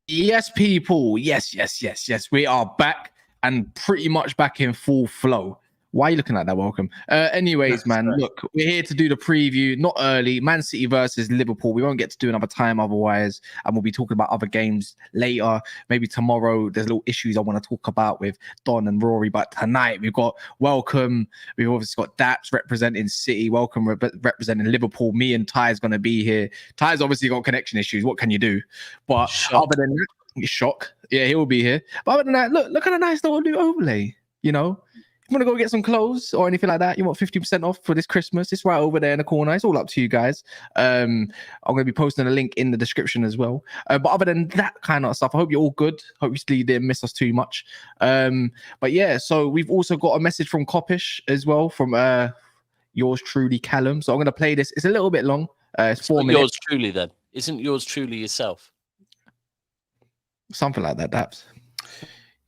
Yes, people. Yes. We are back and pretty much back in full flow. Why are you looking like that? Welcome. Anyways, man, look, we're here to do the preview, not early. Man City versus Liverpool. We won't get to do another time otherwise. And we'll be talking about other games later. Maybe tomorrow. There's little issues I want to talk about with Don and Rory. But tonight we've got Welcome. We've obviously got Daps representing City. Welcome representing Liverpool. Me and Ty's going to be here. Ty's obviously got connection issues. What can you do? But other than that, shock. Yeah, he will be here. But other than that, look at a nice little new overlay. You know, if you want to go get some clothes or anything like that, you want 50% off for this Christmas, it's right over there in the corner. It's all up to you guys. I'm going to be posting a link in the description as well. But other than that kind of stuff, I hope you're all good. Hopefully you didn't miss us too much. But yeah, so we've also got a message from KOPISH as well, from yours truly, Callum. So I'm going to play this. It's a little bit long. It's 4 minutes. Yours truly then. Isn't yours truly yourself? Something like that, Daps.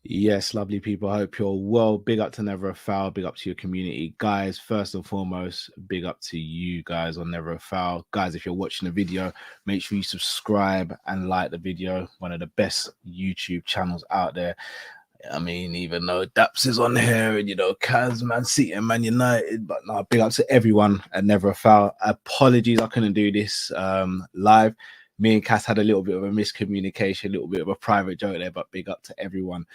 Yes, lovely people. I hope you're well. Big up to Never a Foul. Big up to your community. Guys, first and foremost, big up to you guys on Never a Foul. Guys, if you're watching the video, make sure you subscribe and like the video. One of the best YouTube channels out there. I mean, even though Daps is on here and, you know, Kaz, Man City and Man United, but no, big up to everyone at Never a Foul. Apologies, I couldn't do this live. Me and Cass had a little bit of a miscommunication, a little bit of a private joke there, but big up to everyone.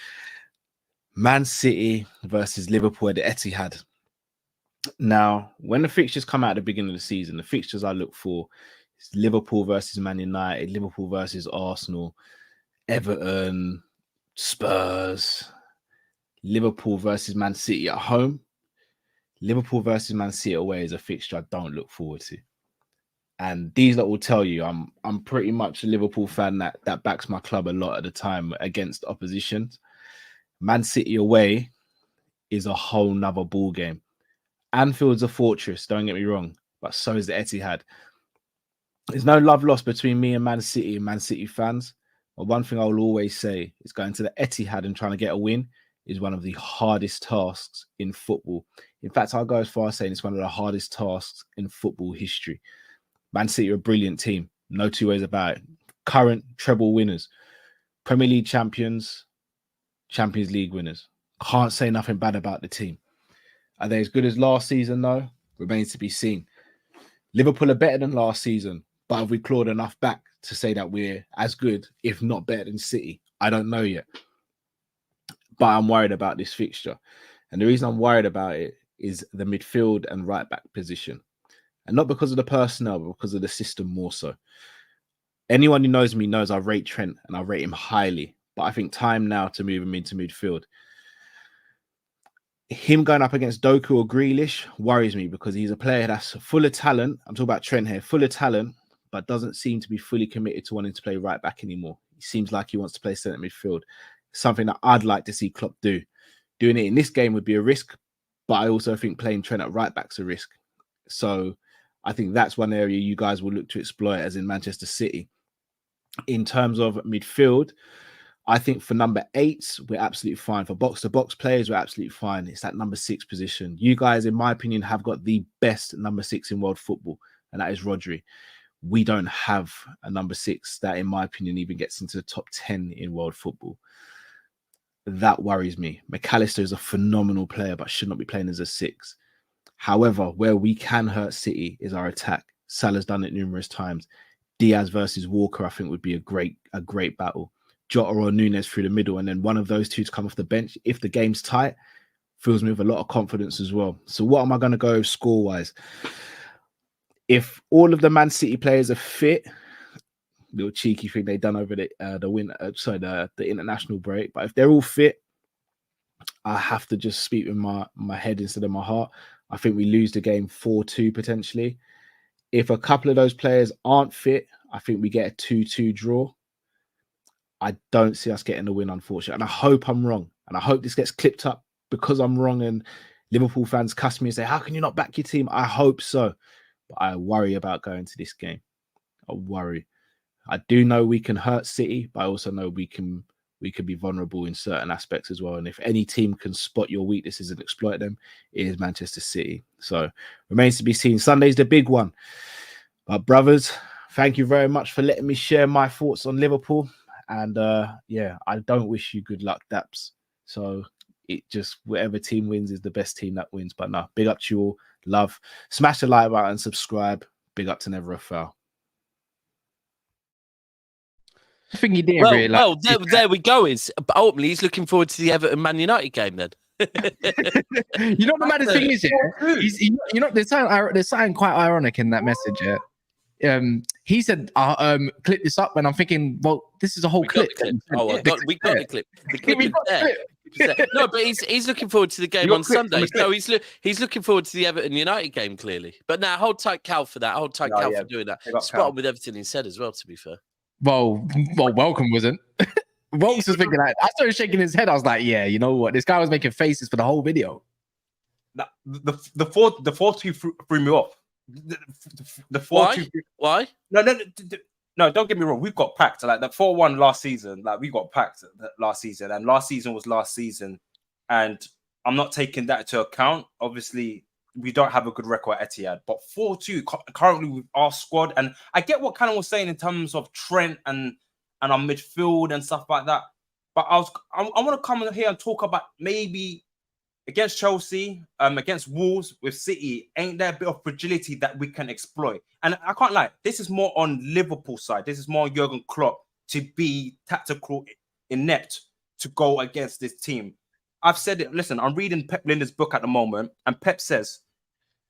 Man City versus Liverpool at the Etihad. Now, when the fixtures come out at the beginning of the season, the fixtures I look for is Liverpool versus Man United, Liverpool versus Arsenal, Everton, Spurs, Liverpool versus Man City at home. Liverpool versus Man City away is a fixture I don't look forward to. And these that will tell you I'm pretty much a Liverpool fan that backs my club a lot at the time against opposition. Man City away is a whole nother ball game. Anfield's a fortress, don't get me wrong, but so is the Etihad. There's no love lost between me and Man City fans. But one thing I will always say is going to the Etihad and trying to get a win is one of the hardest tasks in football. In fact, I'll go as far as saying it's one of the hardest tasks in football history. Man City are a brilliant team. No two ways about it. Current treble winners. Premier League champions. Champions League winners. Can't say nothing bad about the team. Are they as good as last season, though? Remains to be seen. Liverpool are better than last season, but have we clawed enough back to say that we're as good, if not better than City? I don't know yet. But I'm worried about this fixture. And the reason I'm worried about it is the midfield and right-back position. And not because of the personnel, but because of the system more so. Anyone who knows me knows I rate Trent and I rate him highly. But I think time now to move him into midfield. Him going up against Doku or Grealish worries me because he's a player that's full of talent. I'm talking about Trent here. Full of talent, but doesn't seem to be fully committed to wanting to play right back anymore. He seems like he wants to play centre midfield. Something that I'd like to see Klopp do. Doing it in this game would be a risk, but I also think playing Trent at right back's a risk. So I think that's one area you guys will look to exploit, as in Manchester City. In terms of midfield, I think for number 8, we're absolutely fine. For box-to-box players, we're absolutely fine. It's that number 6 position. You guys, in my opinion, have got the best number 6 in world football, and that is Rodri. We don't have a number 6 that, in my opinion, even gets into the top 10 in world football. That worries me. McAllister is a phenomenal player, but should not be playing as a 6. However, where we can hurt City is our attack. Salah's done it numerous times. Diaz versus Walker, I think, would be a great battle. Jota or Nunes through the middle, and then one of those two to come off the bench. If the game's tight, fills me with a lot of confidence as well. So what am I going to go score-wise? If all of the Man City players are fit, little cheeky thing they done over the international break, but if they're all fit, I have to just speak with my head instead of my heart. I think we lose the game 4-2 potentially. If a couple of those players aren't fit, I think we get a 2-2 draw. I don't see us getting the win, unfortunately. And I hope I'm wrong. And I hope this gets clipped up because I'm wrong and Liverpool fans cuss me and say, how can you not back your team? I hope so. But I worry about going to this game. I worry. I do know we can hurt City, but I also know we can be vulnerable in certain aspects as well. And if any team can spot your weaknesses and exploit them, it is Manchester City. So remains to be seen. Sunday's the big one. But brothers, thank you very much for letting me share my thoughts on Liverpool. And yeah, I don't wish you good luck, Daps. So it just, whatever team wins is the best team that wins. But no, big up to you all. Love. Smash the like button and subscribe. Big up to Never a Foul. I think he didn't really well, there we go. But ultimately, he's looking forward to the Everton Man United game then. You know what the maddest thing is, yeah? You know, there's something quite ironic in that message, yeah? He said, clip this up, and I'm thinking, well, this is a whole clip. We got the clip. The clip is there. No, but he's looking forward to the game on Sunday. So he's looking forward to the Everton United game, clearly. But now, hold tight, Cal, for that. Hold tight, Cal, for doing that. Spot on with everything he said as well, to be fair. Well, Welcome wasn't. Welks was thinking that. I started shaking his head. I was like, yeah, you know what? This guy was making faces for the whole video. The 4-2 threw me off. The 4-2. Why? No, don't get me wrong. We've got packed. Like the 4-1 last season, like we got packed last season, and last season was last season. And I'm not taking that into account. Obviously, we don't have a good record at Etihad, but 4-2 currently with our squad. And I get what Callum was saying in terms of Trent and our midfield and stuff like that. But I want to come in here and talk about maybe against Chelsea, against Wolves with City, ain't there a bit of fragility that we can exploit? And I can't lie, this is more on Liverpool side. This is more Jurgen Klopp to be tactical inept to go against this team. I've said it. Listen, I'm reading Pep Linder's book at the moment, and Pep says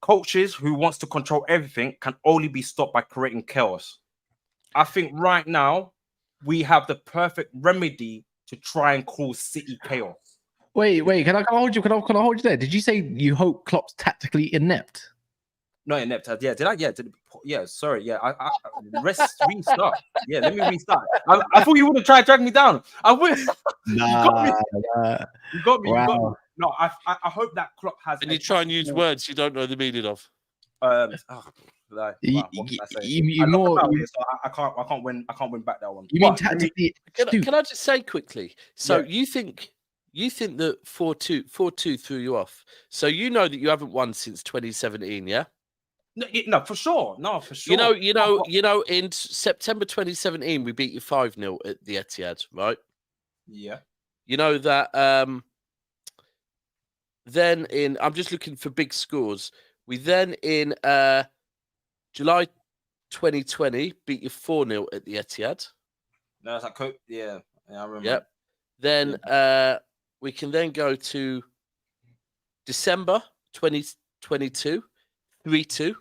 coaches who wants to control everything can only be stopped by creating chaos. I think right now we have the perfect remedy to try and cause City chaos. Wait, can I hold you? Can I hold you there? Did you say you hope Klopp's tactically inept? Not inept. Yeah, did I? Yeah, sorry. Yeah, I restart. Yeah, let me restart. I thought you would have tried to drag me down. I would. Nah, you got me. Wow. You got me. No, I hope that Klopp has. And you try and use words you don't know the meaning of. Like, you know, I can't win back that one. You mean tactically? Can I just say quickly? So you think that 4-2 threw you off? So you know that you haven't won since 2017, yeah? No, for sure. No, for sure. You know, in September 2017, we beat you 5-0 at the Etihad, right? Yeah. You know that then I'm just looking for big scores. We then in July 2020 beat you 4-0 at the Etihad. No, it's like yeah, I remember. Yep. Then we can then go to December 2022, 3-2.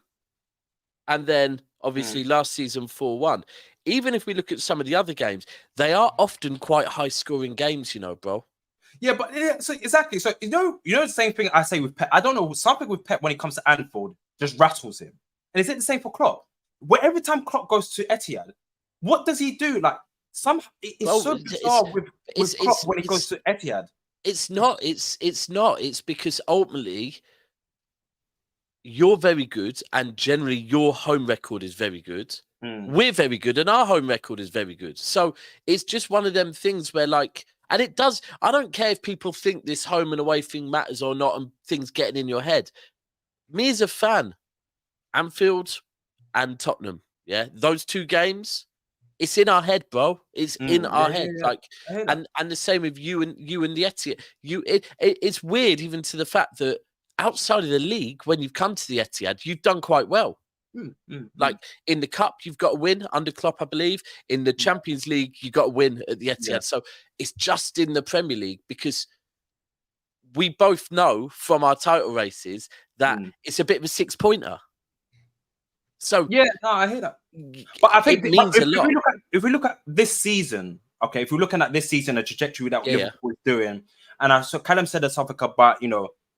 And then, obviously, last season, 4-1. Even if we look at some of the other games, they are often quite high-scoring games, you know, bro. Yeah, but so exactly. So, you know the same thing I say with Pep. I don't know, something with Pep when it comes to Anfield just rattles him. And is it the same for Klopp? Where every time Klopp goes to Etihad, what does he do? Like, it's so bizarre with Klopp when he goes to Etihad. It's not. It's because ultimately you're very good, and generally your home record is very good. We're very good, and our home record is very good. So it's just one of them things where, like, and it does. I don't care if people think this home and away thing matters or not, and things getting in your head. Me as a fan, Anfield and Tottenham, yeah, those two games. It's in our head, bro. It's in our head. Yeah. Like, and the same with you and the Etihad. It's weird, even to the fact that outside of the league, when you've come to the Etihad, you've done quite well. Like in the cup, you've got a win under Klopp, I believe. In the Champions League, you got a win at the Etihad. Yeah. So it's just in the Premier League because we both know from our title races that it's a bit of a 6-pointer. So yeah, no, I hear that. But I think it means a lot. If we look at this season, okay, if we're looking at this season, the trajectory that Liverpool is doing, and so Callum said something about,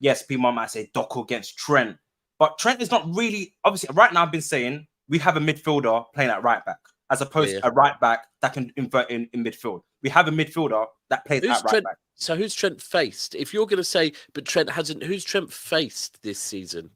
yes, people might say Doku against Trent, but Trent is not really, obviously, right now I've been saying we have a midfielder playing at right back, as opposed to a right back that can invert in midfield. we have a midfielder that plays at right back. So who's Trent faced? If you're going to say, but Trent hasn't, who's Trent faced this season?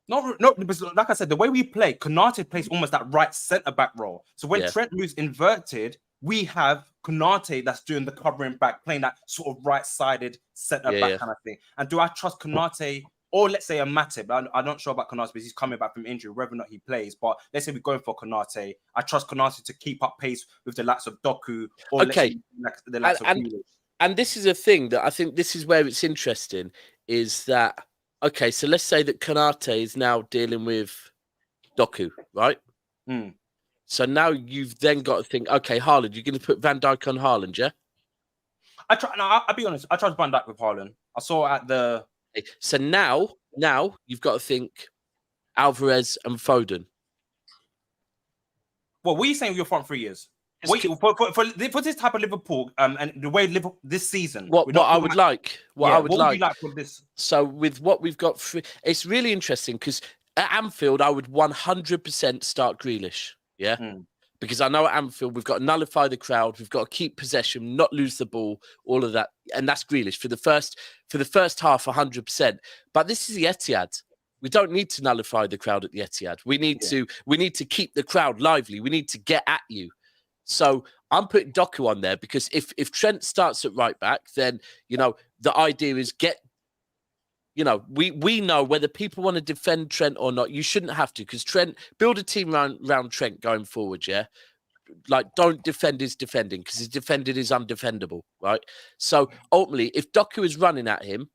No, because like I said, the way we play, Konate plays almost that right centre back role. So when Trent moves inverted, we have Konate that's doing the covering back, playing that sort of right-sided centre back kind of thing. And do I trust Konate or let's say a Matip? I'm not sure about Konate because he's coming back from injury, whether or not he plays. But let's say we're going for Konate. I trust Konate to keep up pace with the likes of Doku or the likes of Grealish. And this is a thing that I think this is where it's interesting is that, okay, so let's say that Konate is now dealing with Doku, right? So now you've then got to think, okay, Haaland, you're going to put Van Dijk on Haaland, yeah? I'll be honest. I tried Van Dijk with Haaland. I saw at the... So now you've got to think Alvarez and Foden. Well, what are you saying with your front 3 years? For this type of Liverpool and the way Liverpool this season, what I would like for this. So with what we've got, it's really interesting because at Anfield I would 100% start Grealish, because I know at Anfield we've got to nullify the crowd, we've got to keep possession, not lose the ball, all of that, and that's Grealish for the first half 100%. But this is the Etihad. We don't need to nullify the crowd at the Etihad. We need to keep the crowd lively. We need to get at you. So I'm putting Doku on there because if Trent starts at right back, then, the idea is we know whether people want to defend Trent or not. You shouldn't have to because build a team around Trent going forward, yeah? Like, don't defend his defending because his defending is undefendable, right? So ultimately, if Doku is running at him,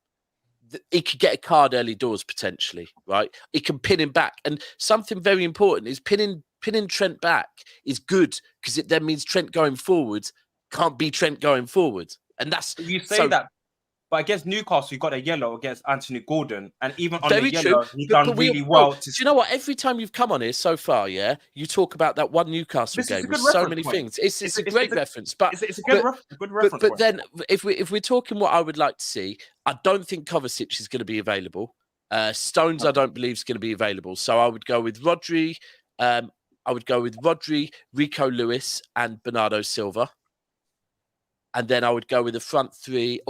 he could get a card early doors potentially, right? He can pin him back. And something very important is pinning Trent back is good because it then means Trent going forward can't be Trent going forward. And that's... You say that, but against Newcastle, you got a yellow against Anthony Gordon. And even on the yellow, he's done really well. Do you know what? Every time you've come on here so far, you talk about that one Newcastle game with so many things. It's a great reference. But it's a good reference. But then if we're talking what I would like to see, I don't think Kovacic is going to be available. Stones, I don't believe is going to be available. So I would go with Rodri. Rico Lewis, and Bernardo Silva. And then I would go with the front 3.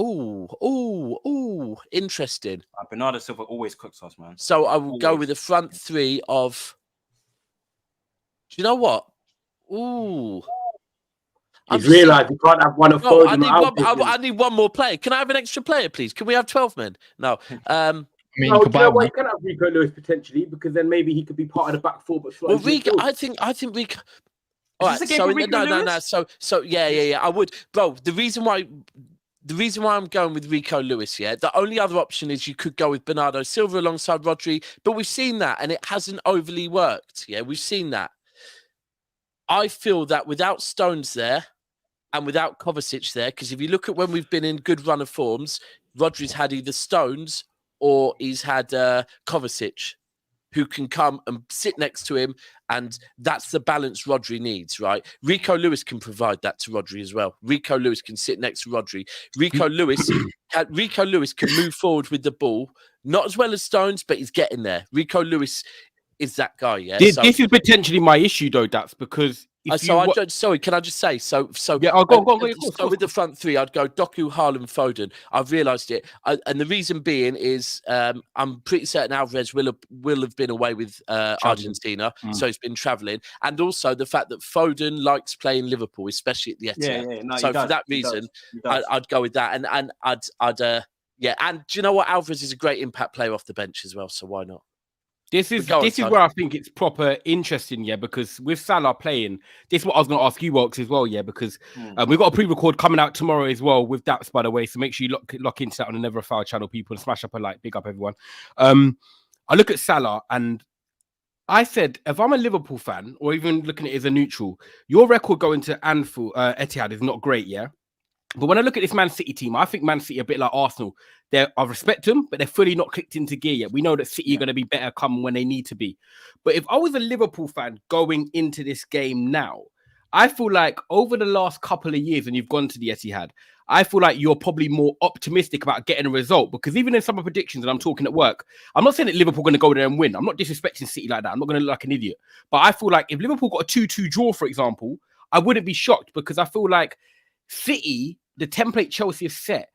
Interesting. Bernardo Silva always cooks us, man. So I will go with the front 3 of... Do you know what? He's realised you can't have one of Foden. I need one more player. Can I have an extra player, please? Can we have 12 men? No. You can have Rico Lewis potentially because then maybe he could be part of the back 4. But I think Rico... All right, so So I would, bro. The reason why I'm going with Rico Lewis, the only other option is you could go with Bernardo Silva alongside Rodri, but we've seen that and it hasn't overly worked. Yeah, we've seen that. I feel that without Stones there and without Kovacic there, because if you look at when we've been in good run of forms, Rodri's had either Stones or he's had Kovacic, who can come and sit next to him, and that's the balance Rodri needs, right? Rico Lewis can provide that to Rodri as well. Rico Lewis can sit next to Rodri. Rico Lewis can move forward with the ball, not as well as Stones, but he's getting there. Rico Lewis is that guy, yeah? This is potentially my issue, though, Daps, because... Sorry, can I just say? So yeah, I'll go. So with the front 3, I'd go Doku, Haaland, Foden. I've realised it, and the reason being is I'm pretty certain Alvarez will have been away with Argentina, so he's been travelling, and also the fact that Foden likes playing Liverpool, especially at the Etihad. So for that reason, I'd go with that, and I'd and do you know what? Alvarez is a great impact player off the bench as well, so why not? This is where I think it's proper interesting, because with Salah playing, this is what I was going to ask you, Welks, as well, because we've got a pre-record coming out tomorrow as well with Daps, by the way, so make sure you lock into that on the Never a Foul channel, people, and smash up a like, big up everyone. I look at Salah and I said, if I'm a Liverpool fan, or even looking at it as a neutral, your record going to Anfield, Etihad is not great, But when I look at this Man City team, I think Man City are a bit like Arsenal. I respect them, but they're fully not clicked into gear yet. We know that City are going to be better come when they need to be. But if I was a Liverpool fan going into this game now, I feel like over the last couple of years, and you've gone to the Etihad, I feel like you're probably more optimistic about getting a result, because even in some of the predictions, and I'm talking at work, I'm not saying that Liverpool are going to go there and win. I'm not disrespecting City like that. I'm not going to look like an idiot. But I feel like if Liverpool got a 2-2 draw, for example, I wouldn't be shocked because I feel like City, the template Chelsea is set.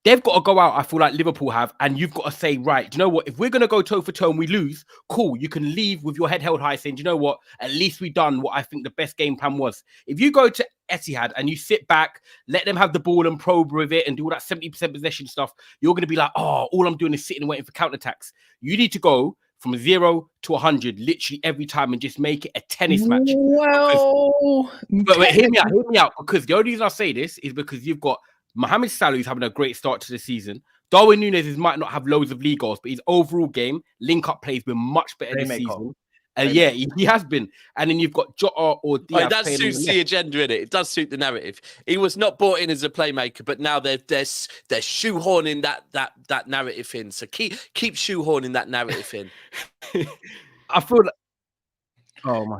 They've got to go out, I feel like Liverpool have, and you've got to say, right, do you know what? If we're going to go toe for toe and we lose, cool. You can leave with your head held high saying, do you know what? At least we've done what I think the best game plan was. If you go to Etihad and you sit back, let them have the ball and probe with it and do all that 70% possession stuff, you're going to be like, oh, all I'm doing is sitting and waiting for counterattacks. You need to go from 0 to 100 literally every time and just make it a tennis match. Well, But hear me out, because the only reason I say this is because you've got Mohamed Salah, who's having a great start to the season. Darwin Núñez might not have loads of league goals, but his overall game, link-up play has been much better this season. And yeah, he has been. And then you've got Jota or Diaz. That suits the agenda, innit? It does suit the narrative. He was not brought in as a playmaker, but now they're shoehorning that narrative in. So keep shoehorning that narrative in. I feel like, oh my.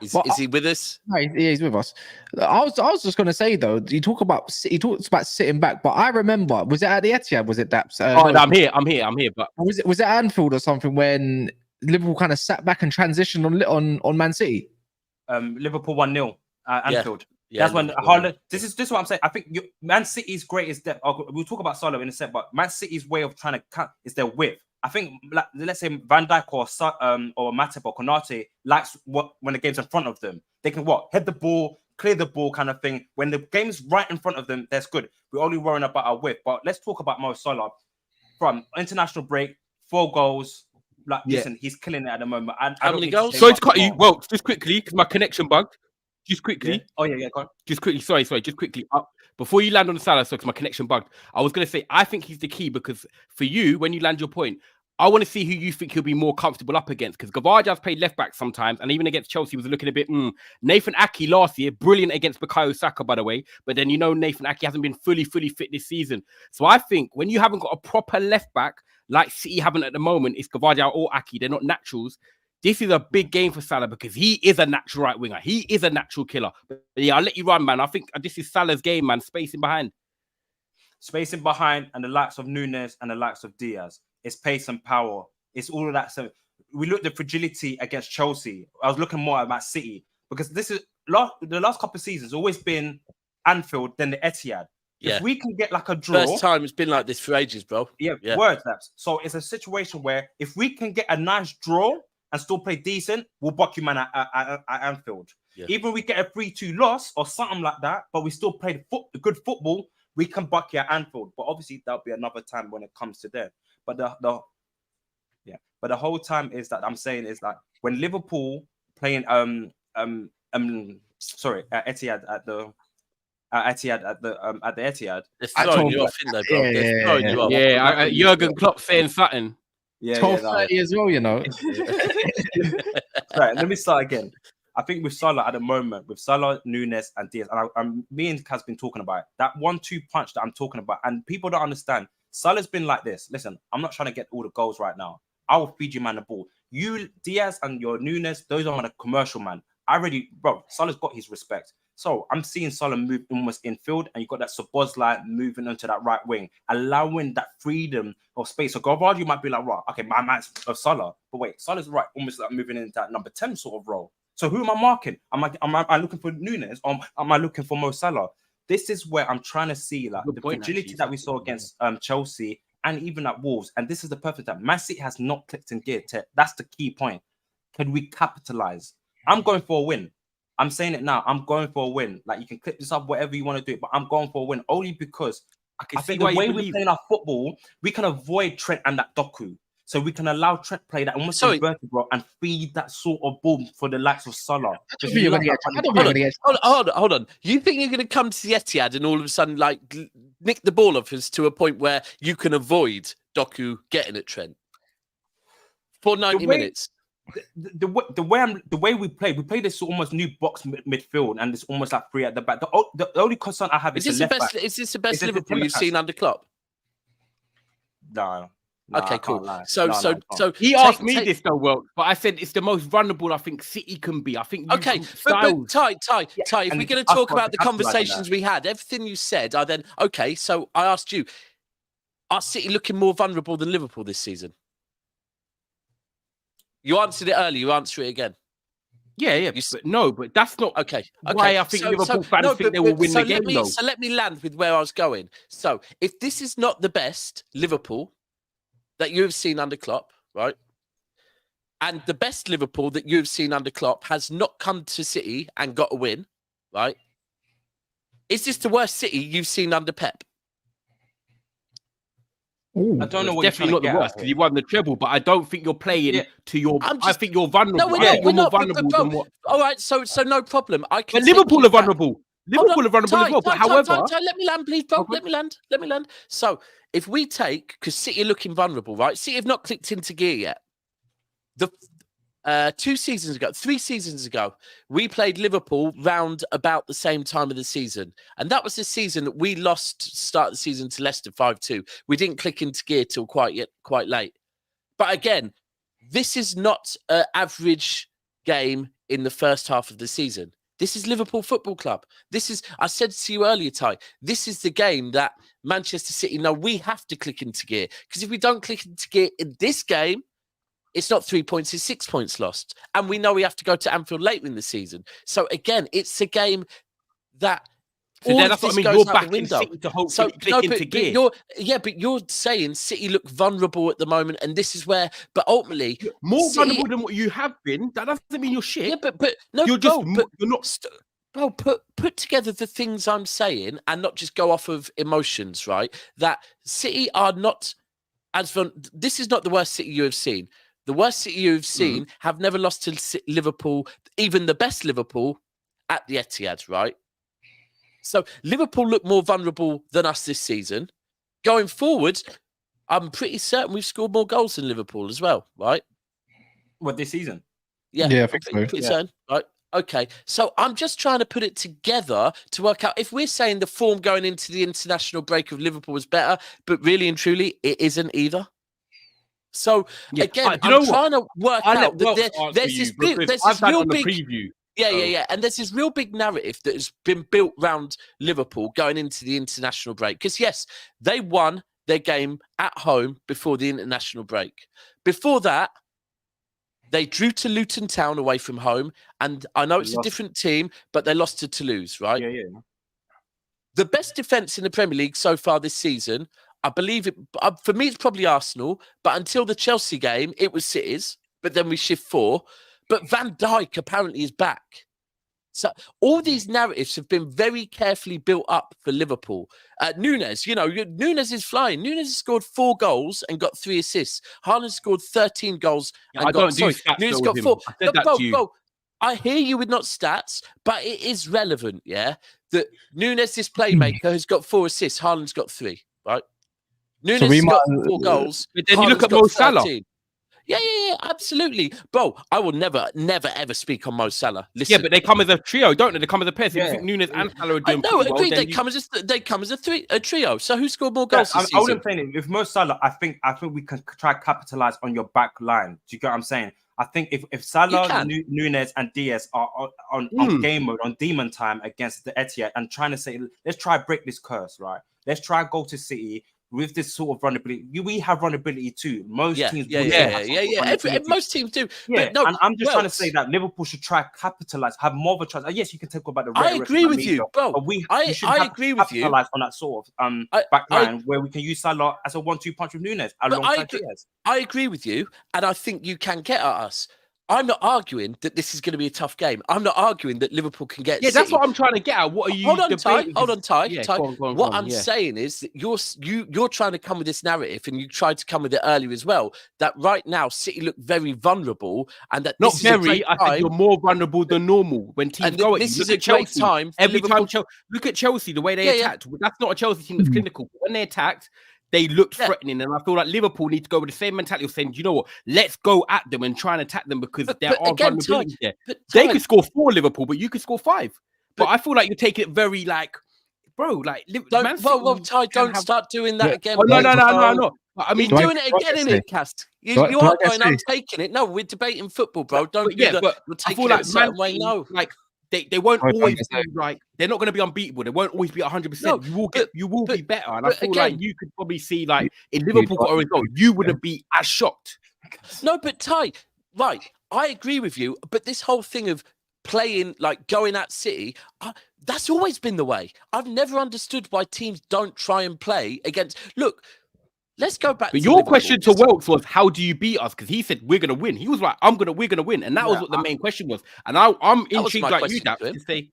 Is he with us? No, he's with us. I was just going to say though, he talks about sitting back, but I remember, was it at the Etihad? Was it Daps? No, I'm here. But was it Anfield or something when Liverpool kind of sat back and transitioned on Man City? Liverpool 1-0 Anfield. Yeah, That's when Haaland. This is what I'm saying. I think Man City's greatest depth. We'll talk about Salah in a sec, but Man City's way of trying to cut is their width. I think, let's say Van Dijk or Matip or Konate likes when the game's in front of them. They can head the ball, clear the ball kind of thing. When the game's right in front of them, that's good. We're only worrying about our width. But let's talk about Mo Salah. From international break, 4 goals. Listen, he's killing it at the moment. How many goals? Sorry to cut you. Well, just quickly, because my connection bugged. Just quickly. Yeah. Oh, yeah, go on. Just quickly. Sorry. Just quickly. Before you land on the Salah, because my connection bugged, I was going to say, I think he's the key because for you, when you land your point, I want to see who you think he'll be more comfortable up against because Gavardja's played left back sometimes, and even against Chelsea was looking a bit. Nathan Ake last year, brilliant against Bukayo Saka, by the way, but then Nathan Ake hasn't been fully fit this season. So I think when you haven't got a proper left back like City haven't at the moment, it's Gavardja or Ake. They're not naturals. This is a big game for Salah because he is a natural right winger. He is a natural killer. But yeah, I'll let you run, man. I think this is Salah's game, man. Spacing behind, and the likes of Núñez and the likes of Diaz. It's pace and power. It's all of that. So we looked at fragility against Chelsea. I was looking more at City because this is the last couple of seasons always been Anfield, then the Etihad. Yeah. If we can get like a draw, first time it's been like this for ages, bro. Yeah. Words, Daps. So it's a situation where if we can get a nice draw and still play decent, we'll buck you, man, at Anfield. Yeah. Even if we get a 3-2 loss or something like that, but we still played good football, we can buck you at Anfield. But obviously that'll be another time when it comes to that. But the whole time is that I'm saying is that when Liverpool playing at Etihad at the Etihad. They're throwing you off, isn't they, bro? They're throwing you off. Yeah, Jurgen Klopp saying something. 12:30 as well, Right, let me start again. I think with Salah at the moment, with Salah, Núñez, and Diaz, and me and Kaz been talking about it, that 1-2 punch that I'm talking about, and people don't understand. Salah's been like this. Listen, I'm not trying to get all the goals right now. I will feed you, man, the ball. You, Diaz, and your Núñez, those are the commercial, man. Salah's got his respect. So I'm seeing Salah move almost infield, and you've got that Szoboszlai moving onto that right wing, allowing that freedom of space. So Gavardja might be like, right, okay, my man's of Salah. But wait, Salah's right, almost like moving into that number 10 sort of role. So who am I marking? Am I looking for Núñez or am I looking for Mo Salah? This is where I'm trying to see like the fragility that we saw against Chelsea and even at Wolves. And this is the perfect time. Man City has not clicked in gear. That's the key point. Can we capitalize? I'm going for a win. I'm saying it now. I'm going for a win. Like you can clip this up, whatever you want to do, but I'm going for a win only because I think the way we're playing our football, we can avoid Trent and that Doku. So we can allow Trent play that almost vertical and feed that sort of ball for the likes of Salah. Hold on. You think you're going to come to the Etihad and all of a sudden like nick the ball off us to a point where you can avoid Doku getting at Trent for 90 minutes? The way we play this almost new box midfield, and it's almost like 3 at the back. The only concern I have is the left back. Is this the best Liverpool you've seen under Klopp? No. Okay, cool. So he asked me this though, Welks, but I said it's the most vulnerable I think City can be. I think but Ty, if we're going to talk about the conversations we had, everything you said, so I asked you, are City looking more vulnerable than Liverpool this season? You answered it earlier, you answer it again. Yeah. But that's not okay. why I think Liverpool fans think they will win the game, though. So let me land with where I was going. So if this is not the best Liverpool that you have seen under Klopp, right? And the best Liverpool that you've seen under Klopp has not come to City and got a win, right? Is this the worst City you've seen under Pep? Ooh, I don't know what definitely not the worst because you won the treble, but I don't think you're playing to your. I think you're vulnerable. No, we're not. Bro, all right, so no problem. I can. But Liverpool are vulnerable. Liverpool are vulnerable as well. But however, let me land, please, bro. Let me land. So if we take, because City are looking vulnerable, right? City have not clicked into gear yet. The 3 seasons ago, we played Liverpool round about the same time of the season. And that was the season that we lost start of the season to Leicester 5-2. We didn't click into gear till quite late. But again, this is not an average game in the first half of the season. This is Liverpool Football Club. This is, I said to you earlier, Ty, this is the game that Manchester City know we have to click into gear. Because if we don't click into gear in this game, it's not 3 points, it's 6 points lost. And we know we have to go to Anfield later in the season. So again, it's a game that so all that's of this what I mean. goes You're out the backing window. City to hopefully click into gear. But you're saying City look vulnerable at the moment, and this is where, but ultimately... More City, vulnerable than what you have been. That doesn't mean you're shit. Yeah, but no, you're just, you're not... Bro, put together the things I'm saying and not just go off of emotions, right? That City are not... This is not the worst City you have seen. The worst City you've seen have never lost to Liverpool, even the best Liverpool, at the Etihad, right? So Liverpool look more vulnerable than us this season. Going forward, I'm pretty certain we've scored more goals than Liverpool as well, right? What, this season? Yeah, I think so. Pretty certain, right? Okay, so I'm just trying to put it together to work out if we're saying the form going into the international break of Liverpool was better, but really and truly, it isn't either. So again, I'm trying to work out that there's this real big preview. Yeah. And there's this real big narrative that has been built around Liverpool going into the international break. Because yes, they won their game at home before the international break. Before that, they drew to Luton Town away from home. And I know it's a different team, but they lost to Toulouse, right? Yeah. The best defence in the Premier League so far this season, I believe it, for me, it's probably Arsenal, but until the Chelsea game, it was City's, but then we shift 4. But Van Dijk apparently is back. So all these narratives have been very carefully built up for Liverpool. Nunes, Nunes is flying. Nunes has scored 4 goals and got 3 assists. Haaland scored 13 goals and Nunes got 4. I said that to you. Bro, I hear you with not stats, but it is relevant, yeah? That Nunes, this playmaker, has got 4 assists. Haaland's got 3, right? Nunes has got 4 goals. But then you look at Mo Salah. Yeah, absolutely. Bro, I will never, ever speak on Mo Salah. Listen. Yeah, but they come as a trio, don't they? They come as a pair. So you think Nunes and Salah are doing no, agreed. They come as a trio. So who scored more goals this season? I wouldn't say it. With Mo Salah, I think we can try to capitalize on your back line. Do you get what I'm saying? I think if Salah, Nunes, and Diaz are on game mode, on demon time against the Etihad, and trying to say, let's try to break this curse, right? Let's try to go to City with this sort of runnability. We have runnability too. Most teams most teams do. Yeah, but no, and I'm just trying to say that Liverpool should try to capitalize, have more of a chance. Yes, you can talk about the I agree with you, bro. But I agree with you. Capitalize on that sort of back line where we can use Salah as a 1-2 punch with Nunes alongside Diaz. I agree with you, and I think you can get at us. I'm not arguing that this is going to be a tough game. I'm not arguing that Liverpool can get. Yeah, that's what I'm trying to get at. What are you? Hold on, Ty. Yeah, Ty. Go on, what I'm saying is that you're trying to come with this narrative, and you tried to come with it earlier as well. That right now City look very vulnerable, and that not very. I think you're more vulnerable than normal when teams go at you. This is a great time. Every time, look at Chelsea, the way they attacked. That's not a Chelsea team that's clinical. When they attacked, they looked threatening, and I feel like Liverpool need to go with the same mentality of saying, you know what, let's go at them and try and attack them because there are vulnerabilities there. They could score 4 Liverpool, but you could score 5. But I feel like you're taking it very Ty, don't start doing that again. Oh, no. I mean, you're doing it again in it, Cast. You are going, I'm taking it. No, we're debating football, bro. Don't do that. We're taking it a certain way. No, like they won't always be like they're not going to be unbeatable. They won't always be 100%. No, you will be better, and I feel like you could probably see like if Liverpool got a result, you wouldn't be as shocked. No, but Ty, right? I agree with you, but this whole thing of playing, like going at City, that's always been the way. I've never understood why teams don't try and play against. Look, let's go back. But to your Liverpool. question to Welks was, how do you beat us? Because he said we're gonna win. He was like, we're gonna win, and that was what the main question was. And I'm intrigued like you, Daps, to say,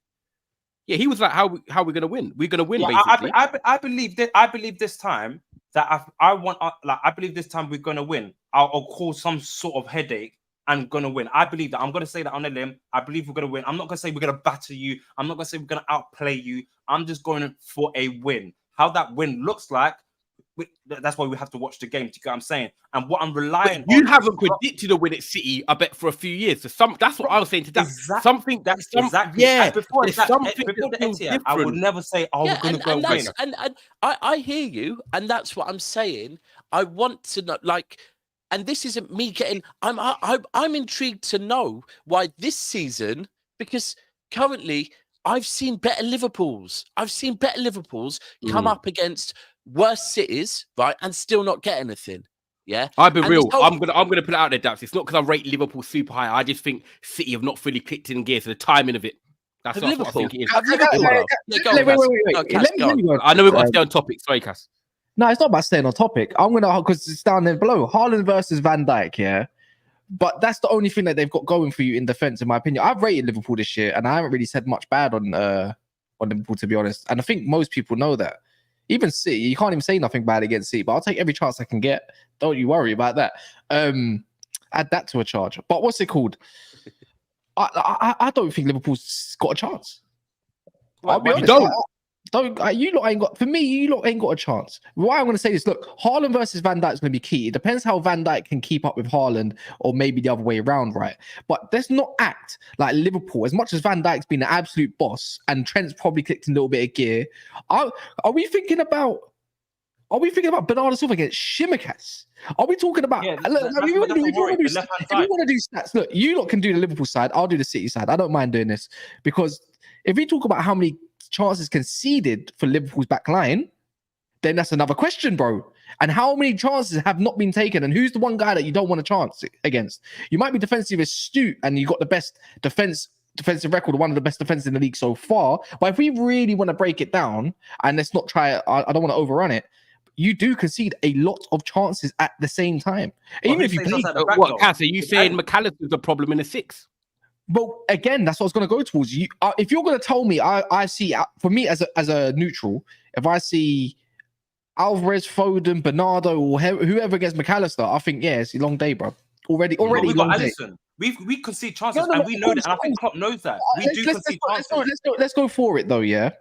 yeah, he was like, how we're gonna win? We're gonna win, basically. I believe that. I believe this time that I believe this time we're gonna win. I'll cause some sort of headache and gonna win. I believe that. I'm gonna say that on a limb. I believe we're gonna win. I'm not gonna say we're gonna batter you. I'm not gonna say we're gonna outplay you. I'm just going for a win. How that win looks like, that's why we have to watch the game. To get what I'm saying, and what I'm relying on. You haven't predicted a win at City, I bet, for a few years. So that's what I was saying to that. Exactly. Exactly. Yeah. And before the that Etihad, I would never say, "Oh, we're going to go win." And I hear you, and that's what I'm saying. I want to know, like, and this isn't me getting. I'm intrigued to know why this season, because currently I've seen better Liverpools. Come up against worse cities, right, and still not get anything. Yeah, I've been real. I'm gonna put it out there, Daps. It's not because I rate Liverpool super high. I just think City have not fully clicked in gear. So the timing of it. That's what I think it is. I know we've got to stay on topic. Sorry, Cass. No, it's not about staying on topic. I'm gonna, because it's down there below. Haaland versus Van Dijk, yeah. But that's the only thing that they've got going for you in defense, in my opinion. I've rated Liverpool this year, and I haven't really said much bad on Liverpool, to be honest. And I think most people know that. Even City, you can't even say nothing bad against City, but I'll take every chance I can get. Don't you worry about that. Add that to a charge. But what's it called? I don't think Liverpool's got a chance. I'll be honest. You lot ain't got. For me, you lot ain't got a chance. Why I'm going to say this? Look, Haaland versus Van Dijk is going to be key. It depends how Van Dijk can keep up with Haaland, or maybe the other way around, right? But let's not act like Liverpool. As much as Van Dijk's been an absolute boss, and Trent's probably clicked in a little bit of gear. Are we thinking about Bernardo Silva against Shimikas? Are we talking about? If you want to do stats, look, you lot can do the Liverpool side. I'll do the City side. I don't mind doing this, because if we talk about how many chances conceded for Liverpool's back line, then that's another question, bro. And how many chances have not been taken? And who's the one guy that you don't want a chance against? You might be defensive astute and you got the best defensive record, one of the best defenses in the league so far. But if we really want to break it down, and let's not try it, I don't want to overrun it. You do concede a lot of chances at the same time. Even if you play, what, Cass, are you saying McAllister's a problem in a six? Well, again, that's what I was going to go towards. You, if you're going to tell me, I see, for me as a neutral, if I see Alvarez, Foden, Bernardo, or whoever against McAllister, I think, yeah, it's a long day, bro. Already we long got day. Allison. We concede chances, and we know that. And I think Klopp knows that. Let's go for it, though, yeah?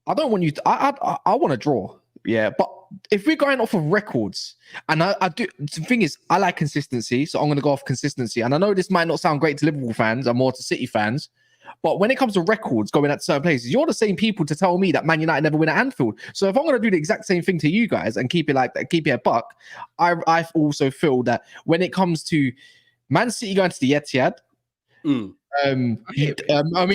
I don't want you to, I want to draw, yeah, but if we're going off of records, and I do, the thing is, I like consistency, so I'm going to go off consistency. And I know this might not sound great to Liverpool fans and more to City fans, but when it comes to records going at certain places, you're the same people to tell me that Man United never win at Anfield. So if I'm going to do the exact same thing to you guys and keep it like that, keep it a buck, I also feel that when it comes to Man City going to the Etihad,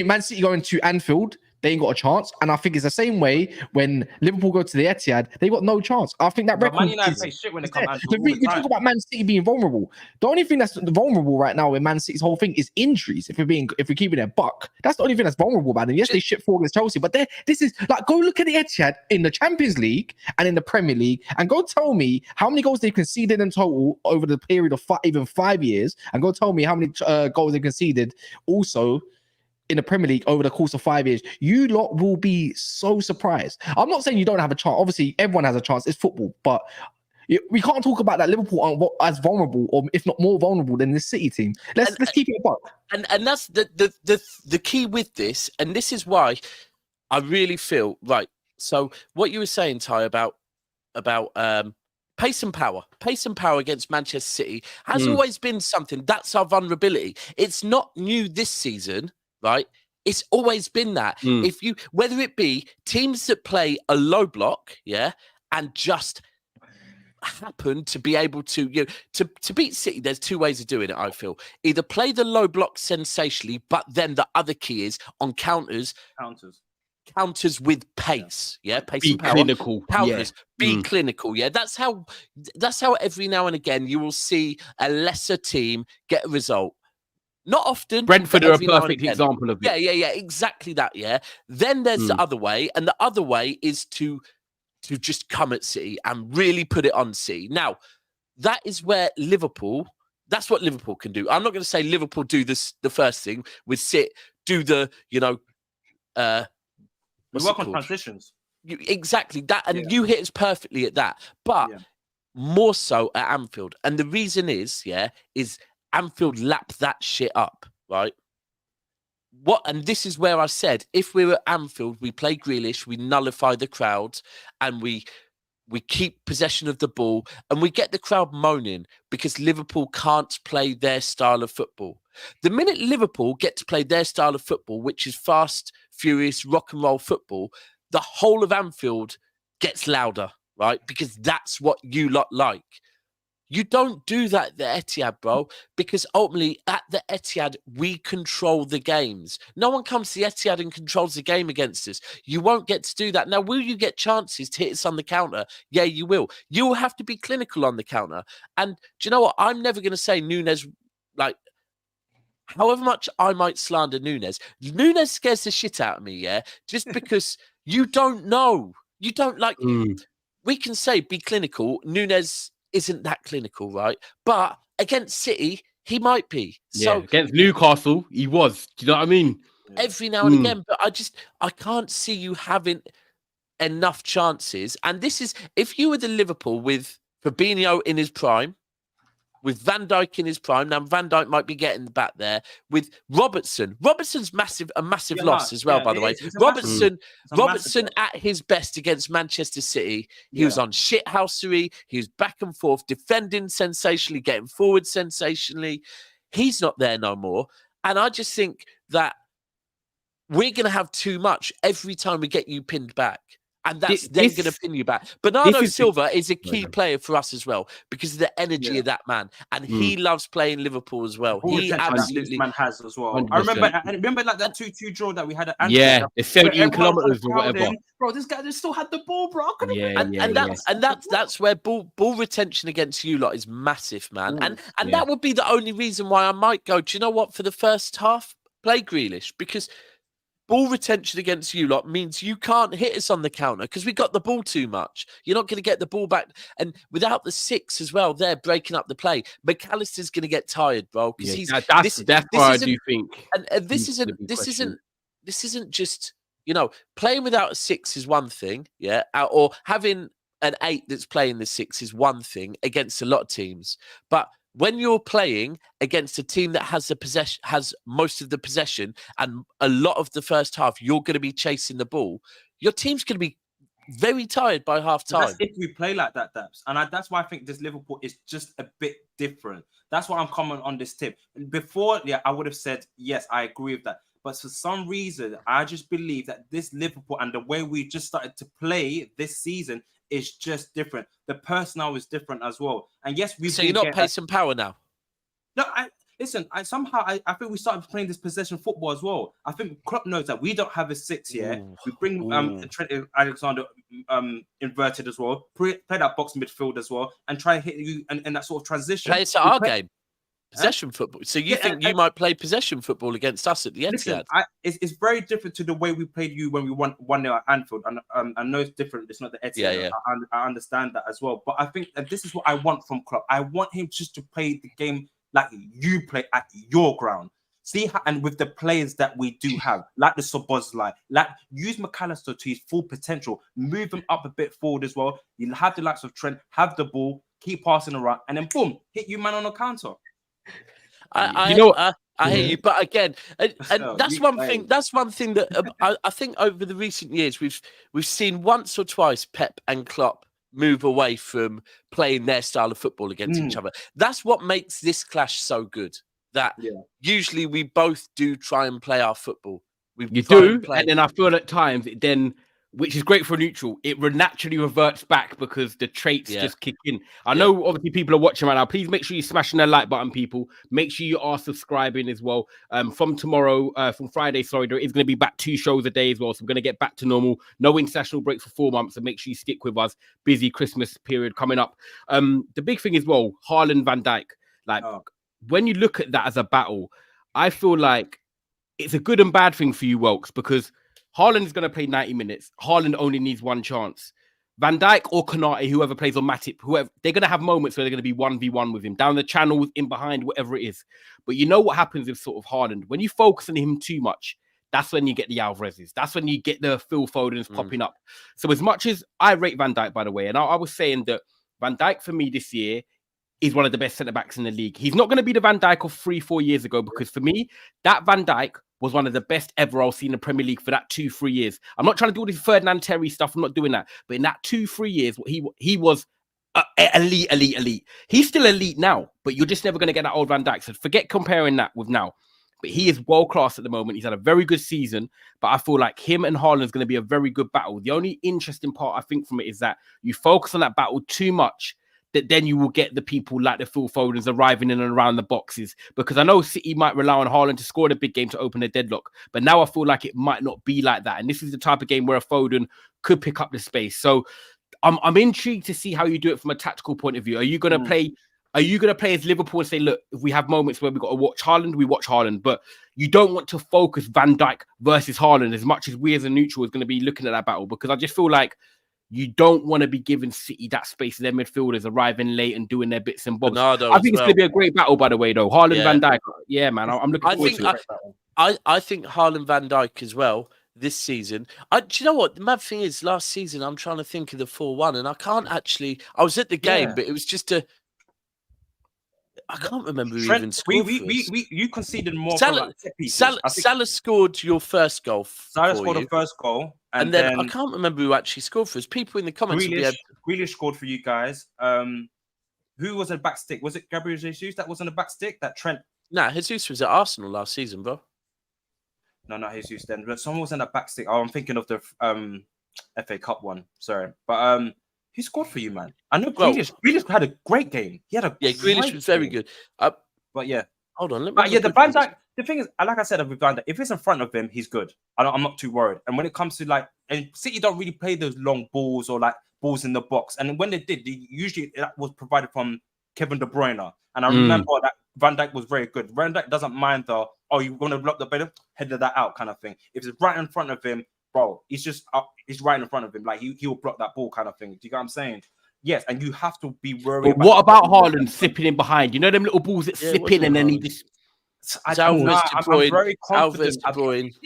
Man City going to Anfield, they ain't got a chance. And I think it's the same way when Liverpool go to the Etihad, they got no chance. I think that record. Man United play shit when it comes to we talk about Man City being vulnerable. The only thing that's vulnerable right now in Man City's whole thing is injuries. If we're keeping their buck, that's the only thing that's vulnerable about them. Yes, they shit 4 against Chelsea, but this is like, go look at the Etihad in the Champions League and in the Premier League, and go tell me how many goals they've conceded in total over the period of even 5 years, and go tell me how many goals they conceded also in the Premier League over the course of 5 years. You lot will be so surprised. I'm not saying you don't have a chance. Obviously, everyone has a chance. It's football. But we can't talk about that Liverpool are as vulnerable, or if not more vulnerable, than this City team. Let's keep it a buck. And that's the key with this. And this is why I really feel, right. So what you were saying, Ty, about pace and power against Manchester City has always been something. That's our vulnerability. It's not new this season. Right, it's always been that. If you, whether it be teams that play a low block, yeah, and just happen to be able to, to beat City, there's 2 ways of doing it. I feel either play the low block sensationally, but then the other key is on counters. counters with pace. Yeah, pace Be and power. clinical. Counters. Yeah. Be clinical. Yeah, that's how every now and again you will see a lesser team get a result. Not often. Brentford but are a every now and perfect again. example of it. Yeah, exactly that. Yeah. Then there's the other way, and the other way is to just come at City and really put it on City. Now, that is where Liverpool. That's what Liverpool can do. I'm not going to say Liverpool do this. The first thing with do the we work on called? transitions. Exactly that, and you hit us perfectly at that. But more so at Anfield, and the reason is Anfield lap that shit up, right? And this is where I said, if we were at Anfield, we play Grealish, we nullify the crowd, and we keep possession of the ball, and we get the crowd moaning because Liverpool can't play their style of football. The minute Liverpool get to play their style of football, which is fast, furious, rock and roll football, the whole of Anfield gets louder, right? Because that's what you lot like. You don't do that at the Etihad, bro, because ultimately at the Etihad, we control the games. No one comes to the Etihad and controls the game against us. You won't get to do that. Now, will you get chances to hit us on the counter? Yeah, you will. You will have to be clinical on the counter. And do you know what? I'm never going to say Nunes, however much I might slander Nunes scares the shit out of me, yeah? Just because you don't know. You don't we can say be clinical. Nunes isn't that clinical, right? But against City, he might be. So against Newcastle, he was. Do you know what I mean? Every now and again, but I can't see you having enough chances. And this is, if you were the Liverpool with Fabinho in his prime, with Van Dijk in his prime, now Van Dijk might be getting back there, with Robertson. Robertson's a massive loss as well, by the way. Robertson at his best against Manchester City, he was on shithousery, he was back and forth, defending sensationally, getting forward sensationally. He's not there no more. And I just think that we're going to have too much every time we get you pinned back. And that's then going to pin you back. Bernardo Silva is a key player for us as well because of the energy of that man. And he loves playing Liverpool as well. He absolutely man has as well. 100%. I remember like that 2-2 draw that we had at Anfield. Yeah, it's 17 kilometers or whatever. Bro, this guy just still had the ball, bro. That's where ball retention against you lot is massive, man. And that would be the only reason why I might go, do you know what, for the first half, play Grealish, because ball retention against you lot means you can't hit us on the counter because we got the ball too much. You're not going to get the ball back. And without the 6 as well, they're breaking up the play. McAllister's going to get tired, bro. Because that's why I do think. And this isn't just, playing without a 6 is one thing, yeah, or having an 8 that's playing the 6 is one thing against a lot of teams. But when you're playing against a team that has most of the possession and a lot of the first half, you're going to be chasing the ball. Your team's going to be very tired by half time. That's if we play like that, Daps. And that's why I think this Liverpool is just a bit different. That's why I'm coming on this tip. Before, I would have said, yes, I agree with that. But for some reason, I just believe that this Liverpool and the way we just started to play this season is just different. The personnel is different as well. And yes, so you're not pace and power now? No, I think we started playing this possession football as well. I think Klopp knows that we don't have a 6 here. We bring Trent Alexander inverted as well. Play that box midfield as well, and try and hit you in that sort of transition. Play it to our game. Possession football. So you think you might play possession football against us at the Etihad? It's very different to the way we played you when we won 1-0 at Anfield. And I know it's different. It's not the Etihad. Yeah. I understand that as well. But I think that this is what I want from Klopp. I want him just to play the game like you play at your ground. See how, and with the players that we do have, like the Szoboszlai, use McAllister to his full potential, move him up a bit forward as well. You'll have the likes of Trent, have the ball, keep passing around, and then boom, hit you man on a counter. I hear you, but again, and that's one thing. That's one thing that I think over the recent years we've seen once or twice Pep and Klopp move away from playing their style of football against each other. That's what makes this clash so good. That usually we both do try and play our football. And then I feel at times it then which is great for a neutral. It naturally reverts back because the traits just kick in. I know, obviously, people are watching right now. Please make sure you're smashing that like button, people. Make sure you are subscribing as well. From Friday, there is going to be back 2 shows a day as well. So we're going to get back to normal. No international break for 4 months. So make sure you stick with us. Busy Christmas period coming up. The big thing is, Haaland, Van Dijk. When you look at that as a battle, I feel like it's a good and bad thing for you, Welks, because Haaland is going to play 90 minutes. Haaland only needs 1 chance. Van Dijk or Konate, whoever plays on Matip, whoever, they're going to have moments where they're going to be 1v1 with him, down the channels, in behind, whatever it is. But you know what happens with sort of Haaland? When you focus on him too much, that's when you get the Alvarez's. That's when you get the Phil Fodens popping up. So as much as I rate Van Dijk, by the way, and I was saying that Van Dijk for me this year is one of the best centre-backs in the league. He's not going to be the Van Dijk of 3-4 years ago, because for me, that Van Dijk was one of the best ever I've seen in the Premier League for that 2-3 years. I'm not trying to do all this Ferdinand Terry stuff. I'm not doing that. But in that 2-3 years, he was elite. He's still elite now, but you're just never going to get that old Van Dijk. So forget comparing that with now. But he is world-class at the moment. He's had a very good season, but I feel like him and Haaland is going to be a very good battle. The only interesting part, I think, from it is that you focus on that battle too much, that then you will get the people like the Phil Fodens arriving in and around the boxes. Because I know City might rely on Haaland to score the big game to open a deadlock, but now I feel like it might not be like that. And this is the type of game where a Foden could pick up the space. So I'm intrigued to see how you do it from a tactical point of view. Are you going to play? Are you going to play as Liverpool and say, look, if we have moments where we've got to watch Haaland, we watch Haaland, but you don't want to focus Van Dijk versus Haaland as much as we as a neutral is going to be looking at that battle? Because I just feel like you don't want to be giving City that space. Their midfielders arriving late and doing their bits and bobs. I think it's going to be a great battle, by the way, though. Haaland, Van Dijk. Yeah, man. I'm looking forward to it. I think Haaland, Van Dijk as well this season. Do you know what? The mad thing is, last season, I'm trying to think of the 4-1, and I can't actually... I was at the game, but it was just a... I can't remember who even scored. You conceded more. Salah scored your first goal. Salah scored the first goal, and then I can't remember who actually scored for us. People in the comments. Grealish scored for you guys. Who was a back stick? Was it Gabriel Jesus that was on the back stick? That Trent? Nah, Jesus was at Arsenal last season, bro. No, not Jesus then. But someone was on the back stick. Oh, I'm thinking of the FA Cup one. Sorry, but who scored for you, man? I know Grealish. Grealish had a great game. He had a Grealish was very good. But yeah, hold on. Let me the Van Dijk. The thing is, like I said, with Van Dijk, if it's in front of him, he's good. I'm not too worried. And when it comes to and City don't really play those long balls or balls in the box. And when they did, usually that was provided from Kevin De Bruyne. And I remember that Van Dijk was very good. Van Dijk doesn't mind you're going to block the ball, headed that out kind of thing. If it's right in front of him, bro, he's right in front of him. He will block that ball kind of thing. Do you get what I'm saying? Yes, and you have to be worried. But what about Haaland slipping in behind? You know them little balls that slip in and then he just... I'm very confident.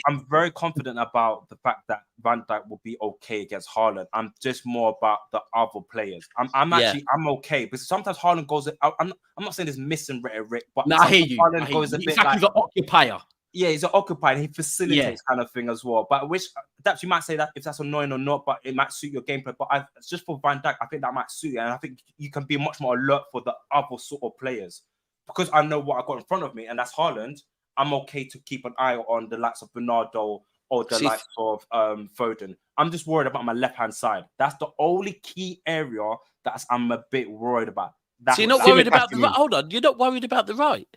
I'm very confident about the fact that Van Dijk will be okay against Haaland. I'm just more about the other players. I'm okay because sometimes Haaland goes. I'm not saying there's missing rhetoric, but I hear you. Haaland goes a bit he's an occupier. Yeah, he's an occupier. He facilitates kind of thing as well. But which Daps, you might say that if that's annoying or not, but it might suit your gameplay. But just for Van Dijk, I think that might suit you, and I think you can be much more alert for the other sort of players. Because I know what I got in front of me, and that's Haaland, I'm okay to keep an eye on the likes of Bernardo or the likes of Foden. I'm just worried about my left-hand side. That's the only key area that I'm a bit worried about. So you're not worried about the right? Hold on, you're not worried about the right?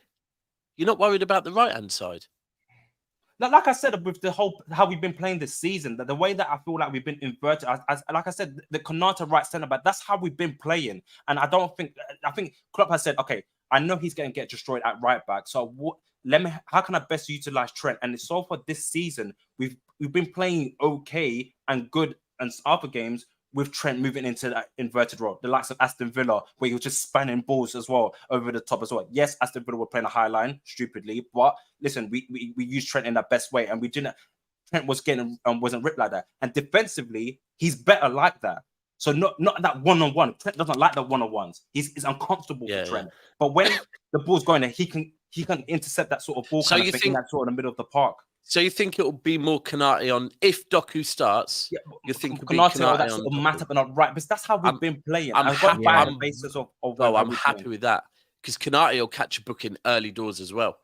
You're not worried about the right-hand side? Like I said, with the whole how we've been playing this season, the way that I feel like we've been inverted, like I said, the Konate right centre back, that's how we've been playing. And I think Klopp has said, okay, I know he's going to get destroyed at right back. So how can I best utilize Trent? And so far this season, we've been playing okay and good and other games with Trent moving into that inverted role. The likes of Aston Villa, where he was just spanning balls as well over the top as well. Yes, Aston Villa were playing a high line stupidly, but listen, we used Trent in the best way, and we didn't. Trent was getting wasn't ripped like that, and defensively he's better like that. So not that one-on-one. Trent doesn't like the one-on-ones. He's uncomfortable for Trent. But when the ball's going there, he can intercept that sort of ball in that sort of the middle of the park. So you think it will be more Konate on if Doku starts? Yeah, you think it'll be Konate on that sort of Matip and on right? Because that's how we've been playing. I'm happy on the basis of I'm happy with that because Konate will catch a booking early doors as well.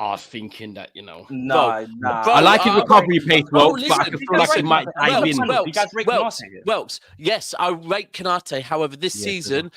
I was thinking that, Nah. I like his recovery pace, well, but I listen, feel like he might dive in. You guys rate Konate? Welks. Yes, I rate Konate. However, this Yeah,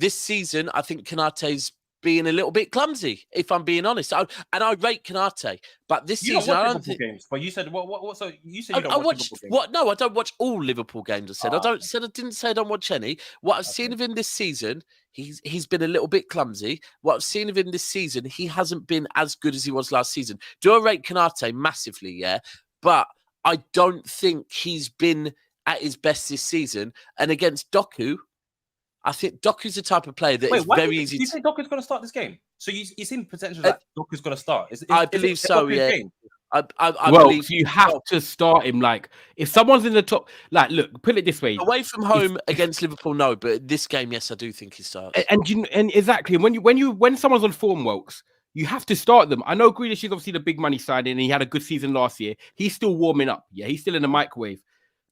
season, I think Konate's being a little bit clumsy, if I'm being honest. And I rate Konate, but this You season, don't I watch don't Liverpool think. games, but you said what? So you said you don't I watch watched Liverpool games. what? No, I don't watch all Liverpool games. I said Oh, I didn't say I don't watch any. What I've seen of him this season, he's been a little bit clumsy. What I've seen of him this season, he hasn't been as good as he was last season. Do I rate Konate massively? Yeah, but I don't think he's been at his best this season. And against Doku, I think Doku's the type of player that is very easy. Do you think Doku's going to start this game? So you seen potential that Doku's going to start? I believe so. Yeah. I Well, believe you have to start him. Like, if someone's in the top, like, look, put it this way: away from home against Liverpool, no, but this game, yes, I do think he starts. and exactly when someone's on form, Welks, you have to start them. I know Grealish is obviously the big money signing, and he had a good season last year. He's still warming up. Yeah, he's still in the microwave.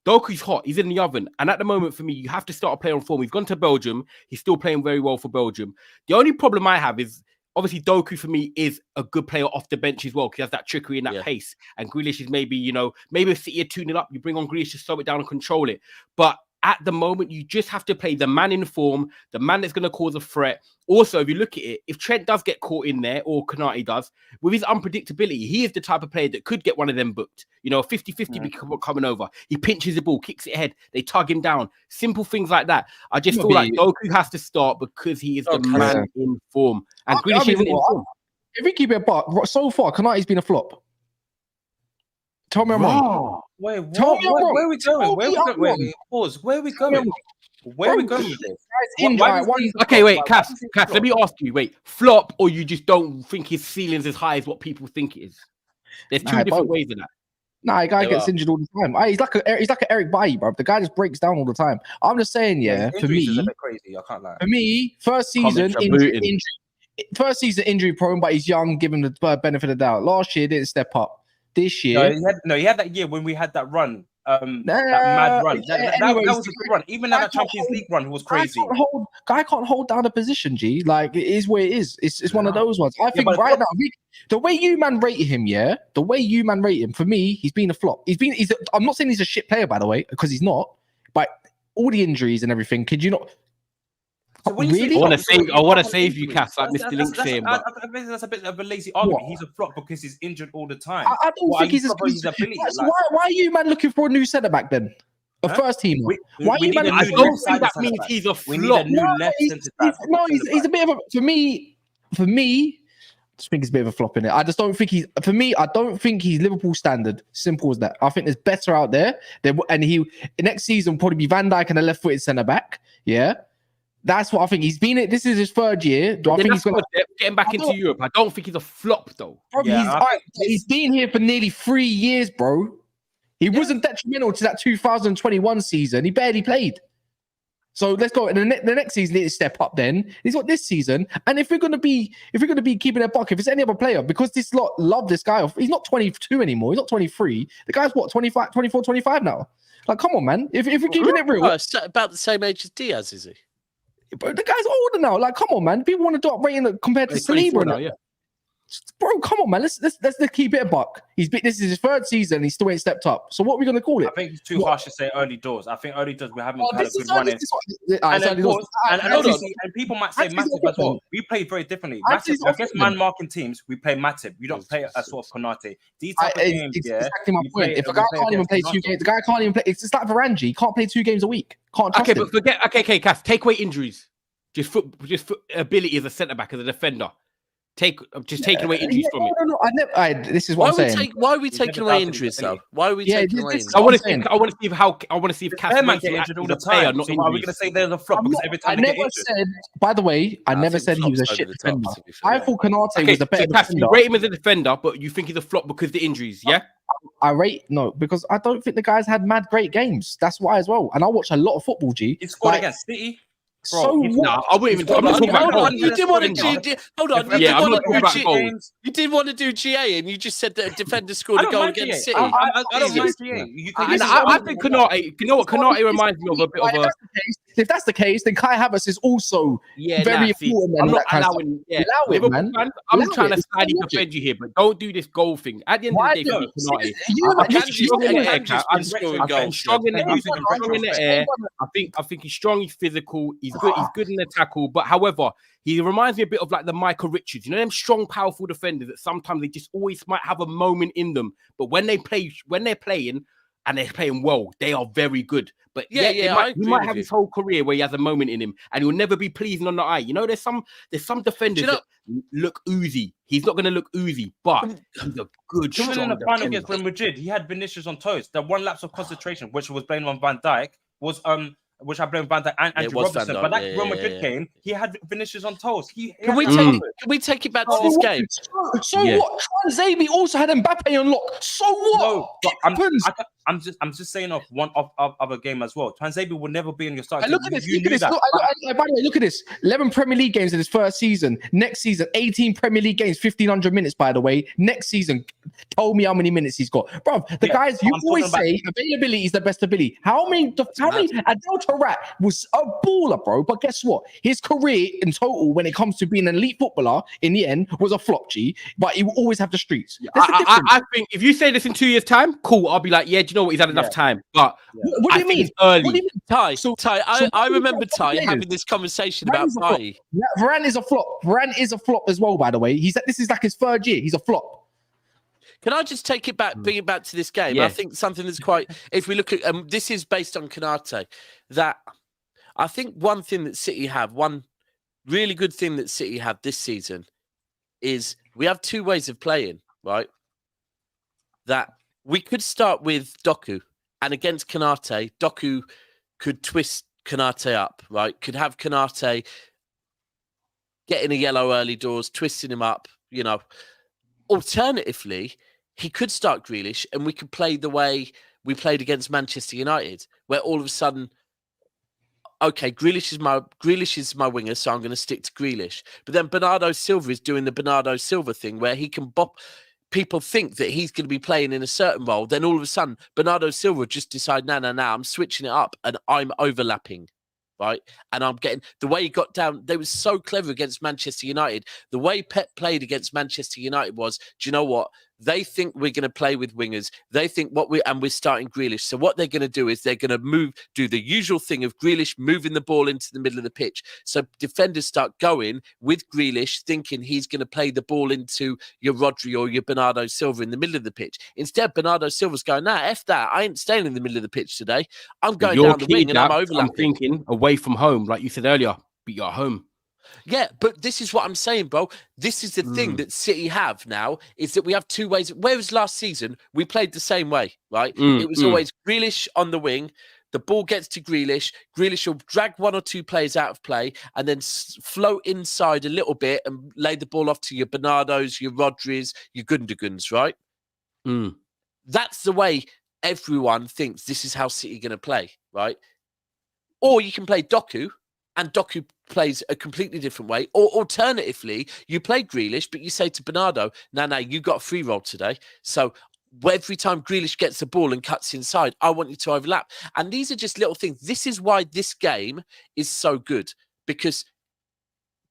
Doku's hot. He's in the oven. And at the moment, for me, you have to start a player on form. He's gone to Belgium. He's still playing very well for Belgium. The only problem I have is, obviously, Doku, for me, is a good player off the bench as well, because he has that trickery and that pace. And Grealish is maybe if City are 2-0 up, you bring on Grealish to slow it down and control it. But at the moment, you just have to play the man in form, the man that's going to cause a threat. Also, if you look at it, if Trent does get caught in there, or Konate does, with his unpredictability, he is the type of player that could get one of them booked. 50-50 coming over. He pinches the ball, kicks it ahead, they tug him down. Simple things like that. I just feel like Doku has to start because he is the man in form. And Grealish isn't in form. If we keep it apart, so far, Konate's been a flop. Tell me I'm wrong. Wait, what? Where are we going? Pause. Where are we going? Where are we going with this? Okay, wait, Cass, let me ask you, flop, or you just don't think his ceiling's as high as what people think it is? There's two different ways of that. Nah, the guy gets injured all the time. He's like an Eric Bailly, bro. The guy just breaks down all the time. I'm just saying, for me, is a bit crazy. I can't lie. For me, first season injury prone, but he's young. Give him the benefit of the doubt. Last year didn't step up. This year, he had that year when we had that run. That mad run. That was a good run. Even that Champions League run was crazy. Guy can't hold down a position, G. Like, it is where it is. It's one of those ones. I think right now, the way you man rate him, for me, he's been a flop. I'm not saying he's a shit player, by the way, because he's not. But all the injuries and everything, could you not? So really? I want to save you, Cass, like Mr. Link saying. I think that's a bit of a lazy argument. He's a flop because he's injured all the time. I don't think he's as good. Why are you, man, looking for a new centre back then? A first team. I don't think that means he's a flop. We need a new left centre back. No, he's a bit of a. For me, I just think he's a bit of a flop in it. I just don't think he's. For me, I don't think he's Liverpool standard. Simple as that. I think there's better out there. And next season will probably be Van Dijk and a left-footed centre back. Yeah. That's what I think. He's been. This is his third year. Do I think he's going to get him back into Europe? I don't think he's a flop though. Bro, he's been here for nearly 3 years, bro. He wasn't detrimental to that 2021 season. He barely played. So let's go. And the next season, he needs to step up. Then he's got this season. And if we're gonna be keeping a buck, if it's any other player, because this lot love this guy. He's not 22 anymore. He's not 23. The guy's what, 25, 24, 25 now. Like, come on, man. If we're keeping it real, about the same age as Diaz, is he? But the guy's older now. Like, come on, man. People want to drop rating compared to Saliba now. Yeah. Bro, come on, man. Let's keep it a buck. This is his third season. He still ain't stepped up. So what are we gonna call it? I think it's too harsh to say early doors. I think early doors we haven't had a good run in. And people might say Matip as well. We play very differently. Matip, against man-marking teams, we play Matip. We don't play a sort of Konate. These type of games, exactly my point. If a guy can't even play 2 games, the guy can't even play. It's just like Varangi. He can't play 2 games a week. Can't trust him. But forget. Okay, Cass. Take away injuries. Just foot ability as a centre back, as a defender. Taking away injuries from it. No. This is what I'm saying. Why are we taking away injuries, though? Why are we taking away injuries? I want to see if Cass might get injured all the time. So are we going to say there's a flop because every time they get injured? By the way, I never said he was a shit defender. I thought Konate was a better defender. You rate him as a defender, but you think he's a flop because of the injuries, yeah? Because I don't think the guy's had mad great games. That's why as well. And I watch a lot of football, G. He scored against City. Bro, so I wouldn't even. I'm not talking about goals. You did want to hold on. Yeah, I'm not talking about goals. You did want to do GA, and you just said that a defender scored a goal against City. I don't mind GA. I think Konate. You know what? Konate reminds me of a bit of a. If that's the case, then Kai Havertz is also very important. I'm not that kind of allowing. stuff. Allow it, man. Fans, I'm Allow trying it. to It's slightly logic. defend you here, but don't do this goal thing. At the end Why of the day, for do- me, Konate, You I man, think this- he's strong in the air. Kanji's I'm been scoring goals. strong in the I'm thinking strong in the air. I think he's strong. He's physical. He's good. He's good in the tackle. But however, he reminds me a bit of like the Michael Richards. You know them strong, powerful defenders that sometimes they just always might have a moment in them, but when they're playing and they're playing well, they are very good. But I he agree might with have you. his whole career where he has a moment in him, and he'll never be pleasing on the eye. You know, there's some defenders that look oozy. He's not going to look oozy, but he's a good, Even strong in the final defender. against Real Madrid, he had Vinicius on toes. The one lapse of concentration, which was blamed on Van Dijk, was which I blame Van Dijk and Andrew was Van Robertson. Dijk, But that yeah, Real yeah, Madrid yeah. game, he had Vinicius on toes. Can we take it back to this game? So what? Zabi also had Mbappe on lock. So what? No, but happens. I'm just saying of one of a game as well. Tanzania will never be in your starting. Look at this. You Look at knew this. that. By the way, look at this. 11 Premier League games in his first season. Next season, 18 Premier League games, 1,500 minutes, by the way. Next season, told me how many minutes he's got. Bro, the guys, you always say availability is the best ability. How many Adel Taarabt was a baller, bro. But guess what? His career in total, when it comes to being an elite footballer, in the end, was a flop, G. But he will always have the streets. I think if you say this in 2 years' time, cool. I'll be like, yeah, do you know what? He's had enough time. But what do you mean? Early. What do you mean? Ty, I remember Ty having this conversation about Ty. Varane is a flop. Varane is a flop as well, by the way. This is like his third year. He's a flop. Can I just take it back, bring it back to this game? Yeah. I think something that's quite, if we look at, this is based on Konate, that I think one thing that City have, one really good thing that City have this season is we have two ways of playing, right? That we could start with Doku, and against Konate, Doku could twist Konate up, right? Could have Konate getting a yellow early doors, twisting him up, you know. Alternatively, he could start Grealish and we could play the way we played against Manchester United, where all of a sudden, okay, Grealish is my winger, so I'm going to stick to Grealish. But then Bernardo Silva is doing the Bernardo Silva thing where he can bop. People think that he's going to be playing in a certain role. Then all of a sudden, Bernardo Silva just decide, no, I'm switching it up and I'm overlapping, right? And I'm getting the way he got down. They were so clever against Manchester United. The way Pep played against Manchester United was, do you know what? They think we're going to play with wingers. They think we're starting Grealish. So what they're going to do is they're going to do the usual thing of Grealish moving the ball into the middle of the pitch. So defenders start going with Grealish, thinking he's going to play the ball into your Rodri or your Bernardo Silva in the middle of the pitch. Instead, Bernardo Silva's going, nah, F that. I ain't staying in the middle of the pitch today. I'm going down the wing and I'm overlapping. I'm thinking away from home, like you said earlier, but you're at home. Yeah, but this is what I'm saying, bro. This is the thing that City have now, is that we have two ways. Whereas last season, we played the same way, right? It was always Grealish on the wing. The ball gets to Grealish. Grealish will drag one or two players out of play and then float inside a little bit and lay the ball off to your Bernardos, your Rodris, your Gundogan's, right? That's the way everyone thinks this is how City are going to play, right? Or you can play Doku, and Doku plays a completely different way. Or alternatively, you play Grealish, but you say to Bernardo, no, you got a free roll today. So every time Grealish gets the ball and cuts inside, I want you to overlap. And these are just little things. This is why this game is so good, because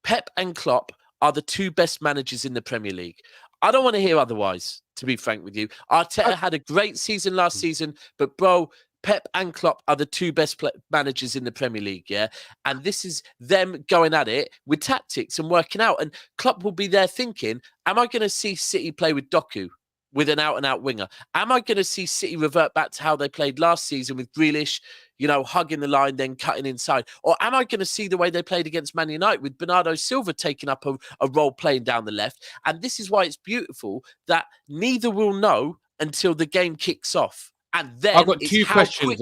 Pep and Klopp are the two best managers in the Premier League. I don't want to hear otherwise, to be frank with you. Arteta had a great season last season, but bro, Pep and Klopp are the two best managers in the Premier League, yeah? And this is them going at it with tactics and working out. And Klopp will be there thinking, am I going to see City play with Doku, with an out-and-out winger? Am I going to see City revert back to how they played last season with Grealish, you know, hugging the line, then cutting inside? Or am I going to see the way they played against Man United with Bernardo Silva taking up a role playing down the left? And this is why it's beautiful that neither will know until the game kicks off. And then I've got two questions.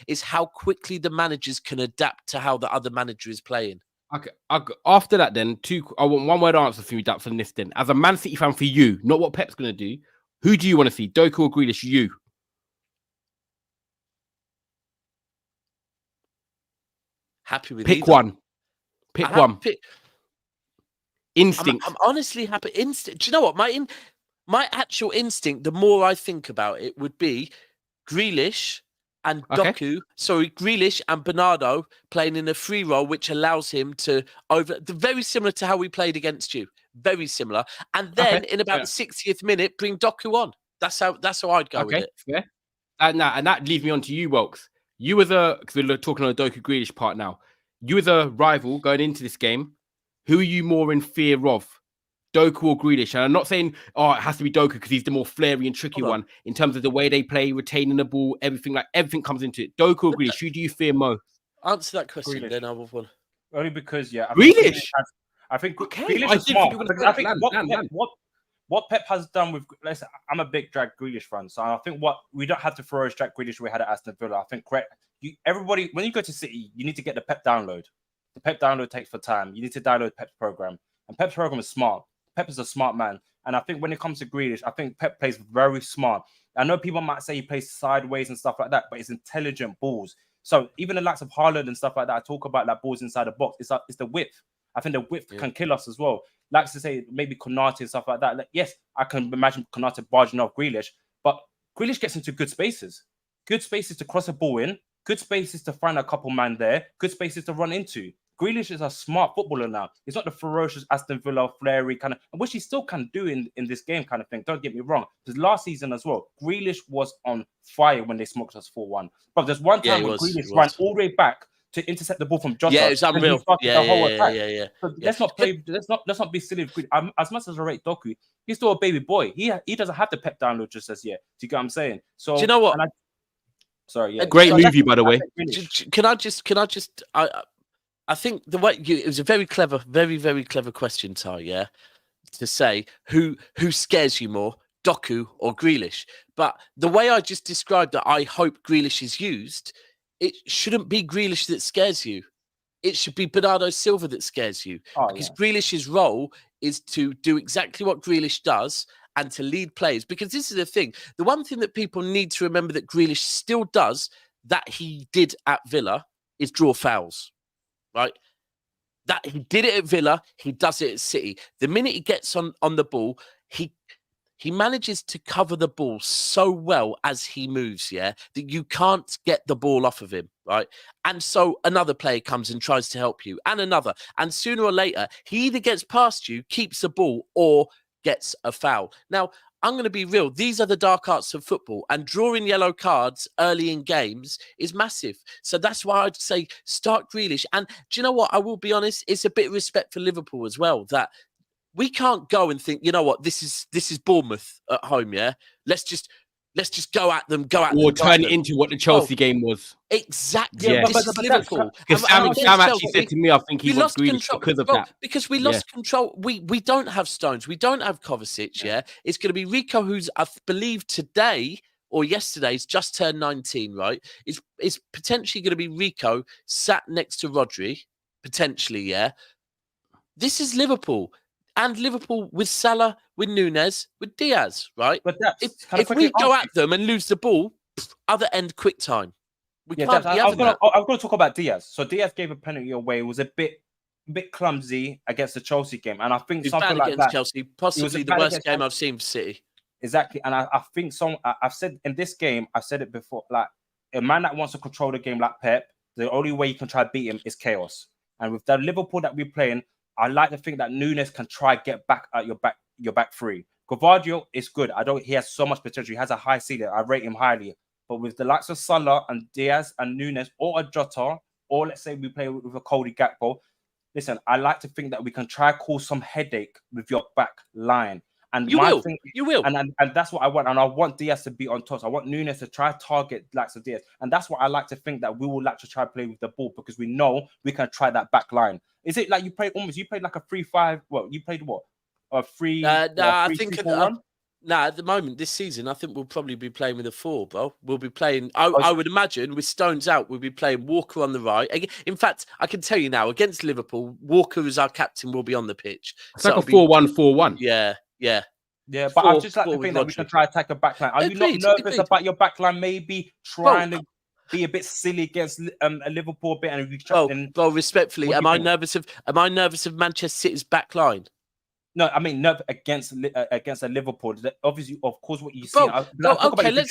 Is how quickly the managers can adapt to how the other manager is playing. Okay. After that, then I want one word answer from you, Daps, on this. Then, as a Man City fan, for you, not what Pep's going to do, who do you want to see, Doku or Grealish? You happy with pick either. one. Pick one. Instinct. I'm honestly happy. Instinct. Do you know what my actual instinct? The more I think about it, would be Grealish and Grealish and Bernardo playing in a free role, which allows him to very similar to how we played against you. Very similar. And then in about the 60th minute, bring Doku on. That's how I'd go with it. Yeah. And that leads me on to you, Welks. You as because we're talking on the Doku Grealish part now. You as a rival going into this game, who are you more in fear of? Doku or Grealish? And I'm not saying, it has to be Doku because he's the more flary and tricky one in terms of the way they play, retaining the ball, everything comes into it. Doku or Grealish? Who do you fear most? Answer that question, Grealish. Then I'll have one. Only because Grealish. I think Okay. Grealish is smart. I think what Pep has done with, listen, I'm a big Jack Grealish fan, so I think we don't have to throw Jack Grealish we had at Aston Villa. I think everybody, when you go to City, you need to get the Pep download. The Pep download takes for time. You need to download Pep's program, and Pep's program is smart. Pep is a smart man, and I think when it comes to Grealish, I think Pep plays very smart. I know people might say he plays sideways and stuff like that, but it's intelligent balls. So even the likes of Haaland and stuff like that, I talk about like balls inside the box. It's the width. I think the width can kill us as well. Likes to say maybe Konate and stuff like that. Like, yes, I can imagine Konate barging off Grealish, but Grealish gets into good spaces. Good spaces to cross a ball in. Good spaces to find a couple man there. Good spaces to run into. Grealish is a smart footballer now. He's not the ferocious Aston Villa, flary kind of, which he still can do in this game kind of thing. Don't get me wrong. Because last season as well, Grealish was on fire when they smoked us 4-1. But there's one time when Grealish ran all the way back to intercept the ball from Jota. Yeah, it's unreal. Yeah. So let's not be silly. As much as I rate Doku, he's still a baby boy. He doesn't have the Pep download just as yet. Do you get what I'm saying? So do you know what? Sorry, yeah. Great movie, by the way. Can I just? I think the way it was a very clever, very, very clever question, Ty. Yeah, to say who scares you more, Doku or Grealish. But the way I just described that, I hope Grealish is used. It shouldn't be Grealish that scares you. It should be Bernardo Silva that scares you. Because Grealish's role is to do exactly what Grealish does and to lead players. Because this is the thing. The one thing that people need to remember that Grealish still does that he did at Villa is draw fouls. Right? That he did it at Villa, he does it at City. The minute he gets on the ball, he manages to cover the ball so well as he moves, that you can't get the ball off of him, right? And so another player comes and tries to help you, and another. And sooner or later, he either gets past you, keeps the ball, or gets a foul. Now, I'm going to be real. These are the dark arts of football, and drawing yellow cards early in games is massive. So that's why I'd say start Grealish. And do you know what? I will be honest. It's a bit of respect for Liverpool as well, that we can't go and think, you know what, this is Bournemouth at home, Let's just go at them, or turn it into what the Chelsea game was. Exactly. Yeah. This is Liverpool. Because Sam actually said to me, I think he wants Grealish because of that. Because we lost control. We don't have Stones. We don't have Kovacic, It's going to be Rico, who's, I believe, today or yesterday's just turned 19, right? It's potentially going to be Rico sat next to Rodri, potentially, This is Liverpool. And Liverpool with Salah, with Nunez, with Diaz, right? But if we go at them and lose the ball, other end quick time. We can't be having that. I'm going to talk about Diaz. So Diaz gave a penalty away. It was a bit clumsy against the Chelsea game, and I think something like that. Chelsea, possibly the worst game I've seen for City. Exactly, and I think I've said in this game, I've said it before. Like a man that wants to control the game like Pep, the only way you can try to beat him is chaos. And with the Liverpool that we're playing, I like to think that Nunez can try get back at your back three. Gvardiol is good. He has so much potential. He has a high ceiling. I rate him highly. But with the likes of Salah and Diaz and Nunez or a Jota, or let's say we play with a Cody Gakpo, listen, I like to think that we can try cause some headache with your back line. And you will. And that's what I want. And I want Diaz to be on top. I want Nunez to try target likes of Diaz. And that's what I like to think that we will like to try play with the ball because we know we can try that back line. Is it like you played like a 3-5? Well, you played what? A 3? I think at the moment this season, I think we'll probably be playing with a 4, bro. We'll be playing. I would imagine with Stones out, we'll be playing Walker on the right. In fact, I can tell you now against Liverpool, Walker as our captain will be on the pitch. It's like a 4-1-4-1. Yeah. Yeah, but I just like to think that we can try attack a backline. Are you not nervous about your backline maybe trying to be a bit silly against a Liverpool bit? And respectfully, am I nervous of Manchester City's backline? No, I mean no against a Liverpool. Obviously, of course, what you see. Okay, let's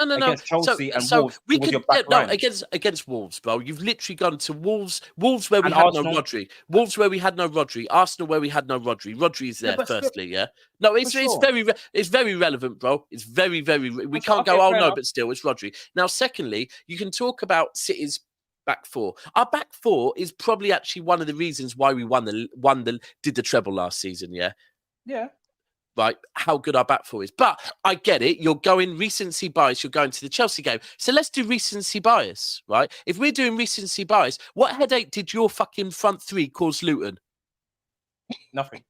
no. Against Chelsea and so Wolves. we Was could your back line. against Wolves, bro. You've literally gone to Wolves where we And had Arsenal. no Rodri, Wolves where we had no Rodri, Arsenal where we had no Rodri. Rodri is there, but firstly, yeah. No, it's sure. it's very relevant, bro. It's very. We can't Okay, go. Oh fair no, enough. but still, it's Rodri. Now, secondly, you can talk about City's back four. Our back four is probably actually one of the reasons why we did the treble last season. Yeah. Yeah. Right, how good our back four is. But I get it. You're going recency bias. You're going to the Chelsea game. So let's do recency bias, right? If we're doing recency bias, what headache did your fucking front three cause Luton? Nothing.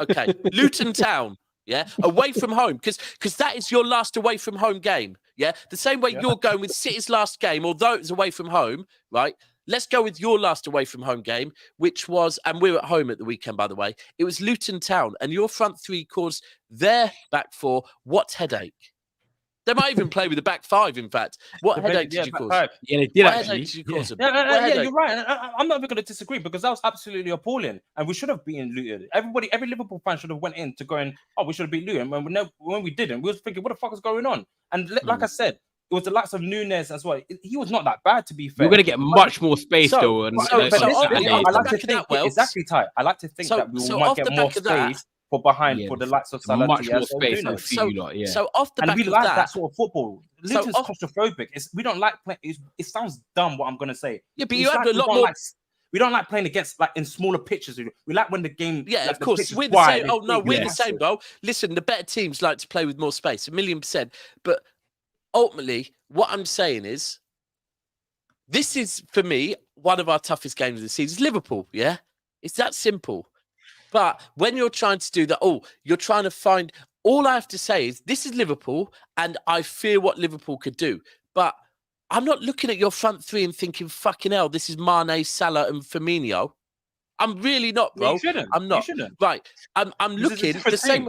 Okay, Luton Town, yeah, away from home, because that is your last away from home game, yeah. The same way you're going with City's last game, although it was away from home, right? Let's go with your last away from home game, which was, and we're at home at the weekend, by the way. It was Luton Town, and your front three caused their back four what headache? They might even play with the back five, in fact. What headache did you cause? Yeah, they did What actually. headache did you cause them? Yeah, you're right. And I'm not even going to disagree because that was absolutely appalling, and we should have beaten Luton. Every Liverpool fan should have went in to going, oh, we should have beat Luton. When we didn't, we was thinking, what the fuck is going on? And like I said, it was the likes of Nunes as well. He was not that bad, to be fair. We're going to get much more space, though. I like to think exactly, Ty. I like to think that we might get more space for the likes of Salah. Much more space for you lot, yeah. So off the back we of like that sort of football. Luton's so claustrophobic. We don't like playing. It sounds dumb what I'm going to say. Yeah, but you have a lot more. We don't like playing against in smaller pitches. We like when the game. Yeah, of course. We're the same. Oh no, we're the same, bro. Listen, the better teams like to play with more space, 1,000,000%. But ultimately, what I'm saying is, this is for me one of our toughest games of the season. It's Liverpool. Yeah, it's that simple. But when you're trying to do that, you're trying to find. All I have to say is this is Liverpool, and I fear what Liverpool could do. But I'm not looking at your front three and thinking, fucking hell, this is Mane, Salah, and Firmino. I'm really not, bro. You shouldn't. I'm not. You shouldn't. Right. I'm looking the same.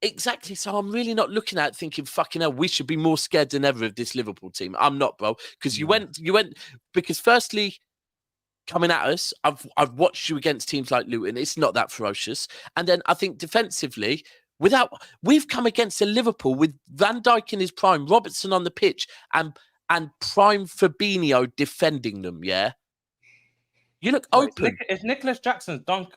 Exactly. So I'm really not looking at it thinking, fucking hell, we should be more scared than ever of this Liverpool team. I'm not, bro. Because you went because firstly, coming at us, I've watched you against teams like Luton. It's not that ferocious. And then I think defensively, we've come against a Liverpool with Van Dijk in his prime, Robertson on the pitch, and prime Fabinho defending them. Yeah, you look open. If Nicholas Jackson's dunk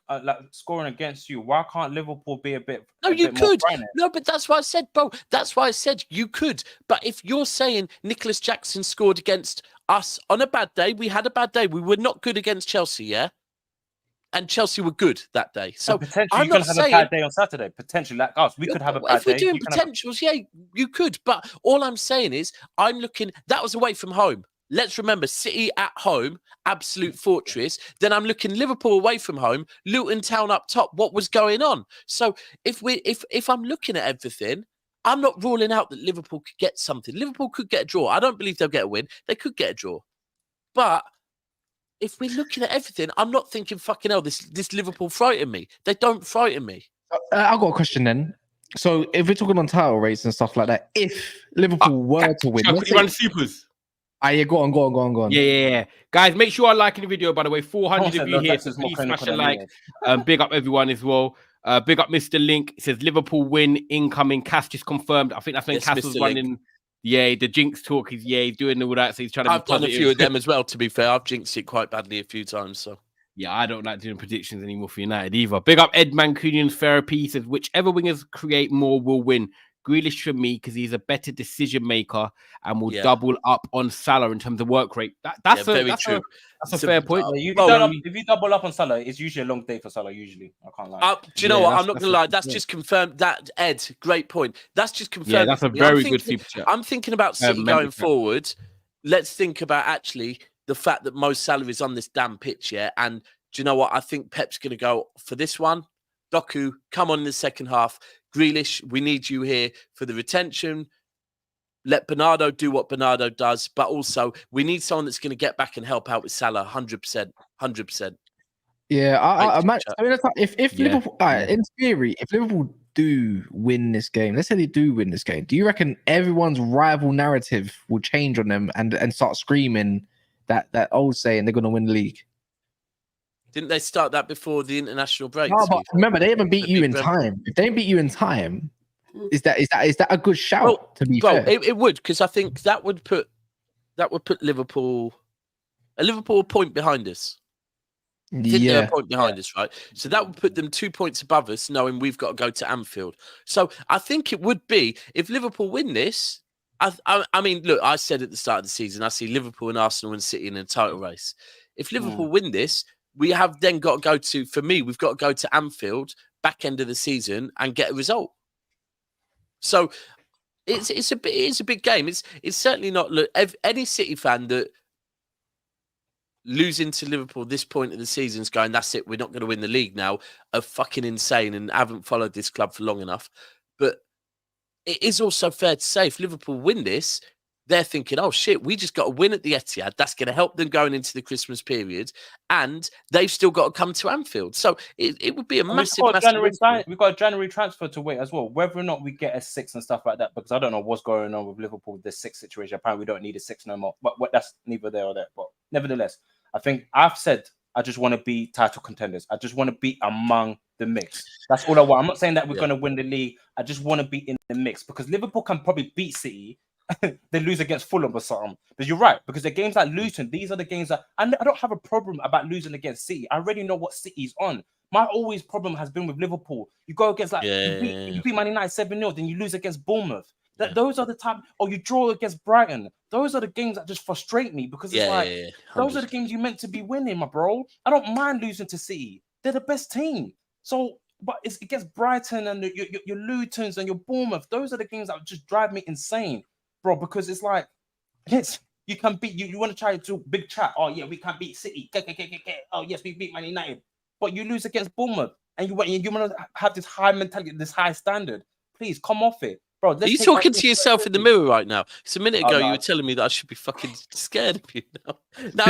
scoring against you, why can't Liverpool be a bit? No, you could. No, but that's why I said, bro. That's why I said you could. But if you're saying Nicholas Jackson scored against us on a bad day, we had a bad day. We were not good against Chelsea, yeah. And Chelsea were good that day. So potentially you could have a bad day on Saturday. Potentially, like us, we could have a bad day. If we're doing potentials, yeah, you could. But all I'm saying is, I'm looking. That was away from home. Let's remember, City at home, absolute fortress. Then I'm looking Liverpool away from home, Luton Town up top. What was going on? So if I'm looking at everything, I'm not ruling out that Liverpool could get something. Liverpool could get a draw. I don't believe they'll get a win. They could get a draw, but if we're looking at everything, I'm not thinking, fucking hell, this Liverpool frighten me. They don't frighten me. I've got a question then. So if we're talking on title race and stuff like that, if Liverpool were to win, could you run Supes? Yeah, go on. Yeah. Guys, make sure you're liking the video, by the way. 400 of you here, so please smash a like. Big up everyone as well. Big up Mr. Link. It says Liverpool win incoming. Cass just confirmed. I think that's when Cass was running. Link. Yeah, the jinx talk is he's doing all that. So he's trying to. I've done a few of them as well. To be fair, I've jinxed it quite badly a few times. So yeah, I don't like doing predictions anymore for United either. Big up Ed Mancunian's therapy. He says whichever wingers create more will win. Grealish for me because he's a better decision maker and will double up on Salah in terms of work rate. That's true. That's a fair point. If you double up on Salah, it's usually a long day for Salah. Usually, I can't lie. Do you know what? I'm not gonna lie. That's just confirmed. That Ed, great point. That's just confirmed. Yeah, that's a very good super chat. I'm thinking about City going forward. Let's think about actually the fact that Mo Salah is on this damn pitch, yeah. And do you know what? I think Pep's gonna go for this one. Doku, come on in the second half. Grealish, we need you here for the retention. Let Bernardo do what Bernardo does, but also we need someone that's going to get back and help out with Salah 100%. 100%. Yeah, I mean, if Liverpool, in theory, if Liverpool do win this game, let's say they do win this game, do you reckon everyone's rival narrative will change on them and start screaming that old saying they're going to win the league? Didn't they start that before the international break? No, but remember, they haven't beat The you big in Brentford. time. If they beat you in time, is that a good shout? Well, to be fair, it would, because I think that would put Liverpool a point behind us. They're a point behind us, right? So that would put them 2 points above us, knowing we've got to go to Anfield. So I think it would be, if Liverpool win this, I mean, look, I said at the start of the season, I see Liverpool and Arsenal and City in a title race. If Liverpool win this, we have then got to go to, for me, we've got to go to Anfield back end of the season and get a result. So it's a big game. It's certainly not, look, any City fan that losing to Liverpool this point of the season is going, that's it, we're not going to win the league now, are fucking insane and haven't followed this club for long enough. But it is also fair to say, if Liverpool win this, they're thinking, oh shit, we just got to win at the Etihad. That's going to help them going into the Christmas period, and they've still got to come to Anfield. So it would be a massive, we've got a January transfer to wait as well. Whether or not we get a 6 and stuff like that, because I don't know what's going on with Liverpool with this 6 situation. Apparently, we don't need a 6 no more. But that's neither there or there. But nevertheless, I think I've said I just want to be title contenders. I just want to be among the mix. That's all I want. I'm not saying that we're going to win the league. I just want to be in the mix, because Liverpool can probably beat City. They lose against Fulham or something. But you're right, because the games like Luton, these are the games that I don't have a problem about losing against City. I already know what City's on. My always problem has been with Liverpool. You go against you beat Man United 7-0, then you lose against Bournemouth. Those are the time, or you draw against Brighton. Those are the games that just frustrate me, because it's those are the games you're meant to be winning, my bro. I don't mind losing to City. They're the best team. So, but it's against Brighton and your Lutons and your Bournemouth. Those are the games that just drive me insane, bro, because it's like, yes, you can beat you want to try to do big chat. Oh yeah, we can beat City. Oh yes, we beat Man United. But you lose against Bournemouth, and you want to have this high mentality, this high standard. Please come off it, bro. Are you talking to yourself in the mirror right now? It's a minute ago you were telling me that I should be fucking scared of you now.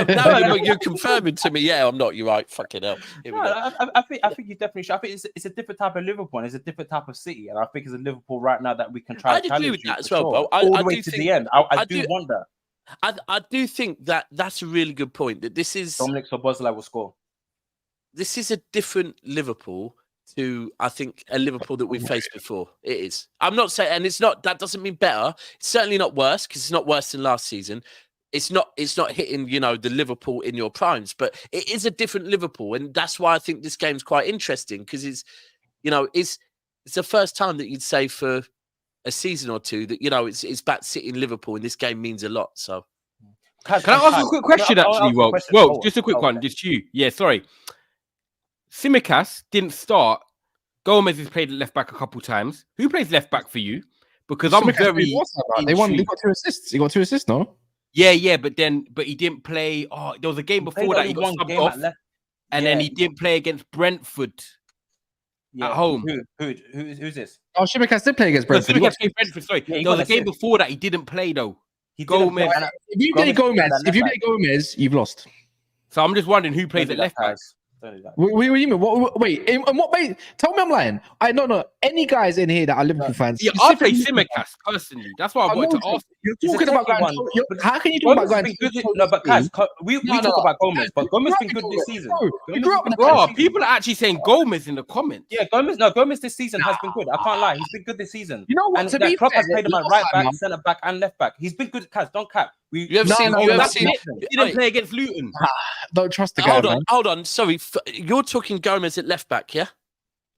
Now you're confirming to me, yeah, I'm not. You're right. Fucking hell. I think you definitely should. I think it's a different type of Liverpool, and it's a different type of City, and I think it's a Liverpool right now that we can try. I'd agree with that as well, bro. All the way to the end. I do want that. I do think that that's a really good point. That this is Dominic Szoboszlai will score. This is a different Liverpool to, I think, a Liverpool that we've faced before. It is. I'm not saying, and it's not. That doesn't mean better. It's certainly not worse, because it's not worse than last season. It's not hitting, the Liverpool in your primes, but it is a different Liverpool, and that's why I think this game's quite interesting, because it's the first time that you'd say for a season or two that it's back City in Liverpool, and this game means a lot. So, can I ask a quick question? Actually, well, just a quick one, just you. Yeah, sorry. Tsimikas didn't start. Gomez has played left back a couple times. Who plays left back for you? Because I'm very. They got 2 assists. He got 2 assists, no? Yeah, but he didn't play. Oh, there was a game before that he got subbed off, and then he didn't play against Brentford at home. Who's this? Oh, Tsimikas did play against Brentford. Sorry, there was a game before that he didn't play though. Gomez. If you play Gomez, you've lost. So I'm just wondering who plays at left back. What do you mean? Wait, in what way? Tell me I'm lying. I don't know any guys in here that are Liverpool fans. Yeah, I play Tsimikas personally. That's why I wanted to ask. You're talking about going. How can you talk about going? No, but guys, we talk about Gomez, but Gomez been good this season. Bro, people are actually saying Gomez in the comments. Yeah, Gomez this season has been good. I can't lie, he's been good this season. You know what? And the club has played him at right back, centre back, and left back. He's been good. Guys, don't cap. You ever seen? He didn't play against Luton. Don't trust the guy. Hold on. Sorry, you're talking Gomez at left back, yeah?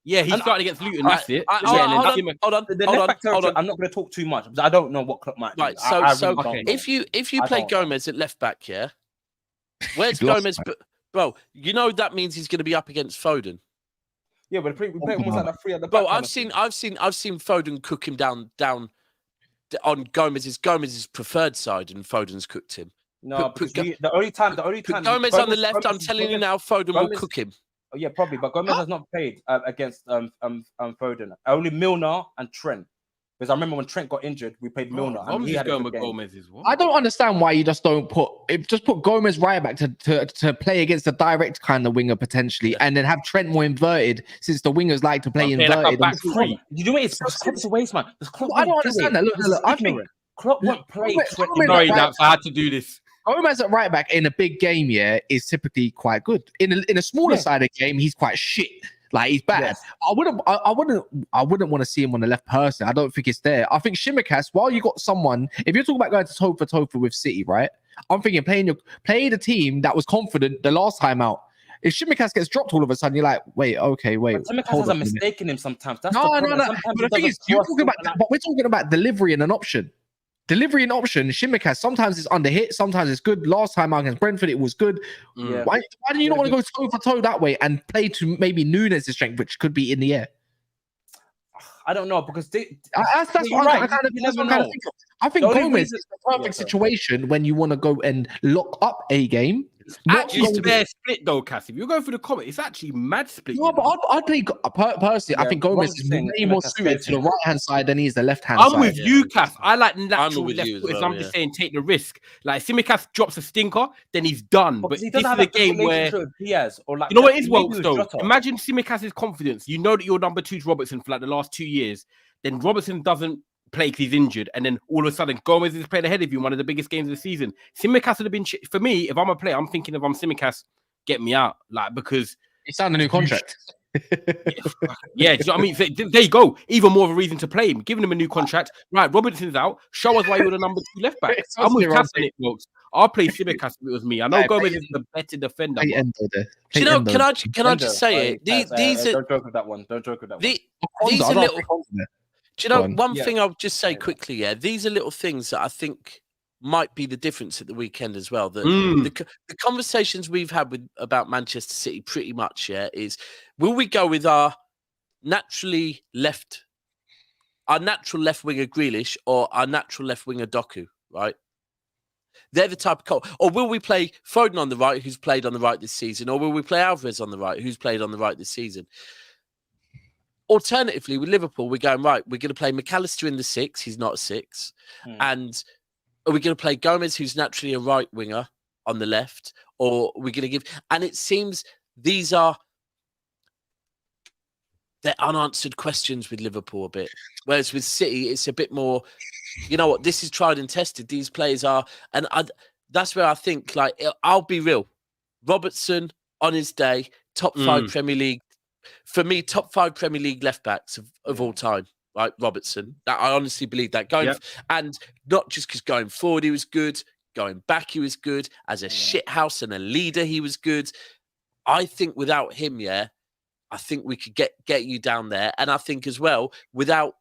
Yeah, he started against Luton. That's it. Hold on. I'm not going to talk too much because I don't know what club might. Right. If you play Gomez at left back, yeah, where's Gomez? Bro, that means he's going to be up against Foden. Yeah, but we play almost like a 3 at the back. Bro, I've seen Foden cook him down on Gomez's preferred side, and Foden's cooked him. No, the only time Gomez on the left, I'm telling you now, Foden will cook him. Oh, yeah, probably. But Gomez has not played against Foden. Only Milner and Trent. Because I remember when Trent got injured, we played Milner. I'm just going with Gomez as well. I don't understand why you just don't put Gomez right back to play against a direct kind of winger potentially, and then have Trent more inverted, since the wingers like to play inverted. Like back three. You know what? It's a waste, man. I don't understand that. Look, I think Klopp won't play. Sorry, Daps, I had to do this. Gomez at right back in a big game, is typically quite good. In a smaller sided game, he's quite shit. Like he's bad. Yes. I wouldn't want to see him on the left person. I don't think it's there. I think Shimikas, while you got someone, if you're talking about going to toe for toe with City, right? I'm thinking play the team that was confident the last time out. If Shimikas gets dropped all of a sudden, you're like, wait. Shimikas has a mistake in him sometimes. That's no. Sometimes But the thing is, you're talking about, but we're talking about delivery and an option. Delivery and option, Shimikas, sometimes it's under hit, sometimes it's good. Last time out against Brentford, it was good. Yeah. Why do you not want to go toe for toe that way and play to maybe Nunes' strength, which could be in the air? I don't know because that's what I'm kind of think of. I think Gomez is the perfect situation when you want to go and lock up a game. Actually, fair split though, Cass. If you're going through the comment, it's actually mad split. No, but I'd play personally. I think Gomez is way more suited to the right hand side than he is the left hand side. I'm with you, Cass. I like natural left you as footers. well, I'm just saying, take the risk. Like Simicast drops a stinker, then he's done. But he this doesn't is have a game where Diaz or like you know what it is, maybe Welks, with though. Jota. Imagine Simicast's confidence. You know that your number 2 is Robertson for like the last 2 years. Then Robertson doesn't play because he's injured, and then all of a sudden Gomez is playing ahead of you in one of the biggest games of the season. Simicast would have been for me. If I'm a player, I'm thinking if I'm Simicast, get me out, like because he signed a new contract. Yeah, do you know what I mean? So, there you go. Even more of a reason to play him, giving him a new contract. Right, Robertson's out. Show us why you're the number 2 left back. I'm with Cass on it, folks. I'll play Simicast if it was me. I know Gomez is the better defender. Do you know? Can I just say it? These are don't joke with that one. Don't joke with that one. These are little. Do you know one Yeah. thing I'll just say quickly? Yeah, these are little things that I think might be the difference at the weekend as well. That the conversations we've had about Manchester City pretty much is will we go with our natural left winger Grealish or our natural left winger Doku, right? They're the type of or will we play Foden on the right, who's played on the right this season, or will we play Alvarez on the right, who's played on the right this season? Alternatively, with Liverpool, we're going right. We're going to play McAllister in the 6. He's not a 6. And are we going to play Gomez, who's naturally a right winger, on the left? Or are we going to give... And it seems they're unanswered questions with Liverpool a bit. Whereas with City, it's a bit more, you know what, this is tried and tested. These players are... And that's where I think, like, I'll be real. Robertson, on his day, top 5 Premier League. For me, top 5 Premier League left backs of all time, right? Robertson. That I honestly believe that. And not just because going forward he was good, going back he was good. As a shithouse and a leader, he was good. I think without him, I think we could get you down there. And I think as well, without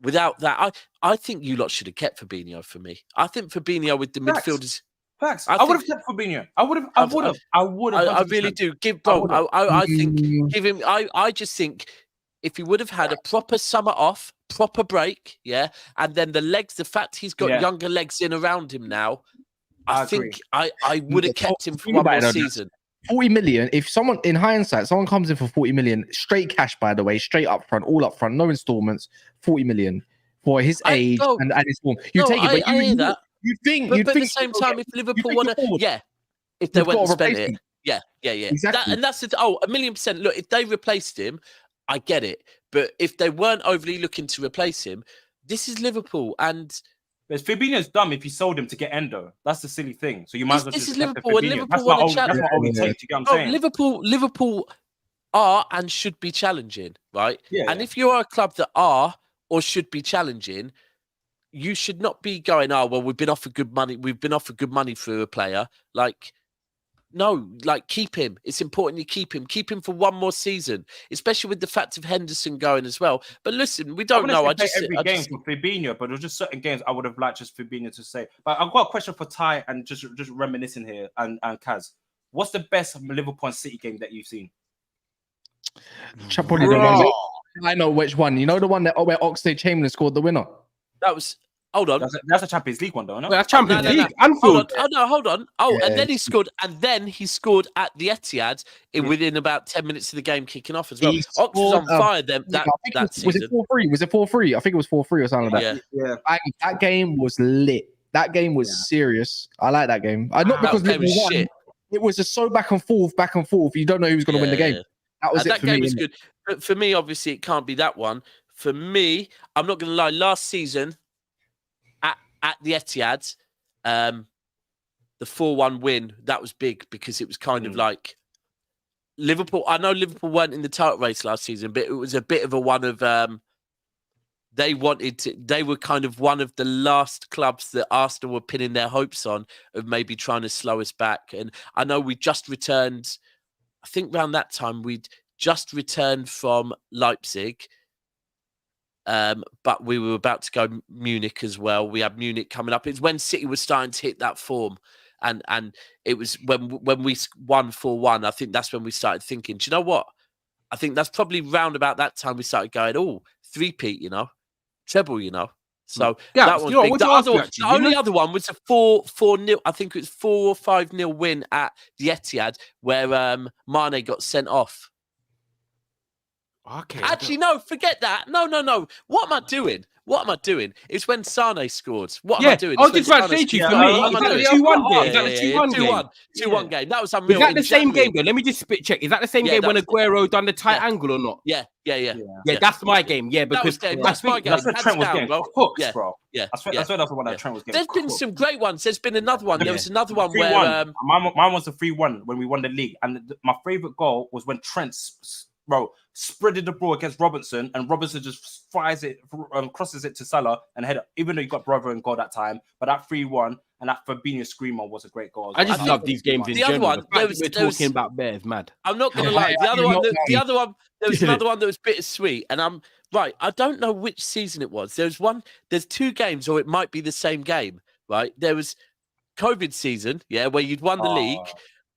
that, I think you lot should have kept Fabinho for me. I think Fabinho with the midfielders. Facts. I would have kept Fabinho. I would have. I really do. I think give him. I just think if he would have had a proper summer off, proper break, and then the fact he's got younger legs in around him now, I think I would have kept him for one more season. 40 million. If someone, in hindsight, someone comes in for 40 million, straight cash, by the way, straight up front, all up front, no installments, 40 million for his age and his form. You take it, but I hear that. You think, but at the same time, if Liverpool want to, if they went and spent it, exactly. And that's it. 1,000,000%. Look, if they replaced him, I get it. But if they weren't overly looking to replace him, this is Liverpool, and Fabinho's dumb if you sold him to get Endo. That's the silly thing. So you might as well. This just is Liverpool, and Liverpool want to challenge. That's my only take. Do you get what I'm saying? Liverpool are and should be challenging, right? And if you're a club that are or should be challenging, you should not be going, we've been offered good money. We've been offered good money for a player. Like, no, like keep him. It's important you keep him. Keep him for one more season, especially with the fact of Henderson going as well. But listen, we don't know. Every game for Fabinho, but there was just certain games I would have liked just Fabinho to say. But I've got a question for Ty and just reminiscing here and Kaz. What's the best Liverpool and City game that you've seen? Probably the one. I know which one. You know the one where Oxlade-Chamberlain scored the winner. That was. Hold on. That's a Champions League one, though, no? Well, that's Champions League. Hold on. And then he scored. And then he scored at the Etihad within about 10 minutes of the game kicking off as well. Ox was on fire then. That season. Was it 4-3? Was it 4-3? I think it was 4-3 or something like that. Yeah. That game was lit. That game was serious. I like that game. Not because that game was shit. It was just so back and forth. You don't know who's going to win the game. That was it for me. That game was good. But for me, obviously, it can't be that one. For me, I'm not going to lie. Last season, at the Etihad, the 4-1 win, that was big because it was kind of like Liverpool. I know Liverpool weren't in the title race last season, but it was a bit of a one of they were kind of one of the last clubs that Arsenal were pinning their hopes on of maybe trying to slow us back. And I know we just returned, I think around that time we'd just returned from Leipzig. But we were about to go Munich as well. We had Munich coming up. It's when City was starting to hit that form. And it was when we won 4-1, I think that's when we started thinking, do you know what? I think that's probably round about that time we started going, oh, three-peat, treble, So that was big. The only other one was a 4-0. I think it was 4 or 5-0 win at the Etihad where Mane got sent off. Okay. Actually, no, forget that. No. What am I doing? It's when Sane scored. What am I doing? I was just about to say to you, for me, is that the 2-1 game? Is that the 2-1 2-1 game? That was unreal. Is that the same game, though? Let me just spit check. Is that the same game when Aguero done the tight angle or not? Yeah. That's my game. Yeah, because that's my game. That's where Trent was getting cooked, bro. Yeah. I swear that's the one that Trent was getting There's been some great ones. There's been another one. There was another one 3-1. where... Mine was a 3-1 when we won the league. And my favourite goal was when Trent... spreaded the ball against Robertson, and Robertson just fires it, crosses it to Salah and header. Even though you got brother and goal that time, but that 3-1 and that Fabinho screamer was a great goal. I just love these games in general. Other one, we're talking about bears, mad. I'm not gonna lie. The other one, there was another one that was bittersweet, and I'm right. I don't know which season it was. There's 2 games, or it might be the same game. Right? There was COVID season, where you'd won the league,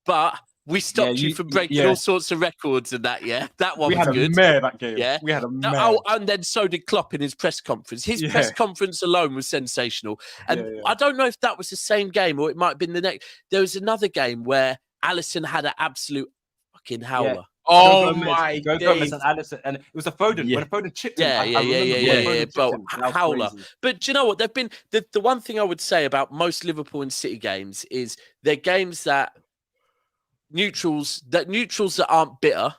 but we stopped you from breaking all sorts of records and that, That one was good. We had a mare that game. Yeah. We had a mare. Oh, and then so did Klopp in his press conference. His press conference alone was sensational. And I don't know if that was the same game or it might have been the next. There was another game where Alisson had an absolute fucking howler. Yeah. Oh my God. Gomez and Alisson. And it was a Foden. When a Foden chipped him. Yeah. Howler. But do you know what? They've been the one thing I would say about most Liverpool and City games is they're games that neutrals that aren't bitter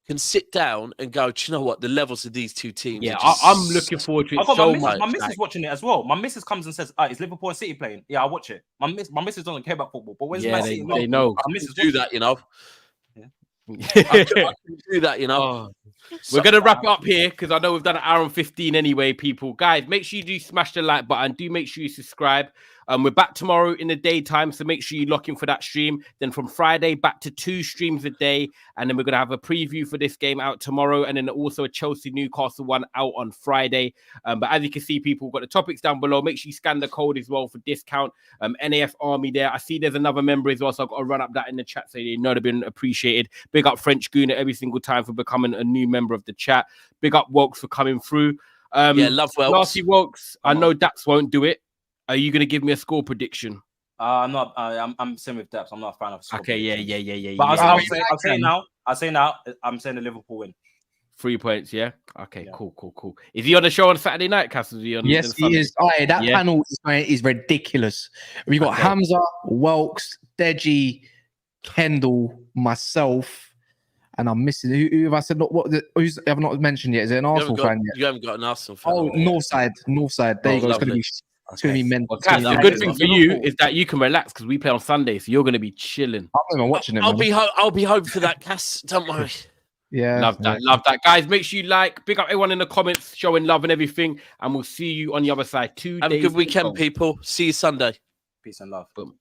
can sit down and go, do you know what? The levels of these two teams. Yeah, I'm looking forward to it so much. My missus watching it as well. My missus comes and says, is Liverpool and City playing? Yeah, I watch it. My missus doesn't care about football, but where's Man City? They know. My missus do that, I can do that, We're going to wrap it up here because I know we've done an hour and 15 anyway, people. Guys, make sure you do smash the like button. Do make sure you subscribe. We're back tomorrow in the daytime, so make sure you lock in for that stream. Then from Friday, back to 2 streams a day. And then we're going to have a preview for this game out tomorrow. And then also a Chelsea-Newcastle one out on Friday. But as you can see, people, we've got the topics down below. Make sure you scan the code as well for discount. NAF Army there. I see there's another member as well, so I've got to run up that in the chat so they know they've been appreciated. Big up French Gooner every single time for becoming a new member of the chat. Big up Welks for coming through. Love Welks. Lastly, Welks, I know Daps won't do it. Are you going to give me a score prediction? I'm not. I'm same with Daps. I'm not a fan of score. Okay, yeah. But I'll say now. I'm saying the Liverpool win. 3 points, yeah? Okay, cool. Is he on the show on Saturday night, Cass? Yes, he is. That panel is ridiculous. We've got Hamza, Welks, Deji, Kendall, myself, and I'm missing. Who have I said? Who's I've not mentioned yet? Is it an Arsenal fan yet? You haven't got an Arsenal fan. Oh, Northside. There you go. It's going to be mental. Cass, the good thing for you is that you can relax because we play on Sunday, so you're going to be chilling. I'm not even watching it. I'll be home for that, Cass. Don't worry. Yeah, love that, guys. Make sure you like, big up everyone in the comments, showing love and everything, and we'll see you on the other side. 2 days. Have a good weekend, people. See you Sunday. Peace and love. Boom.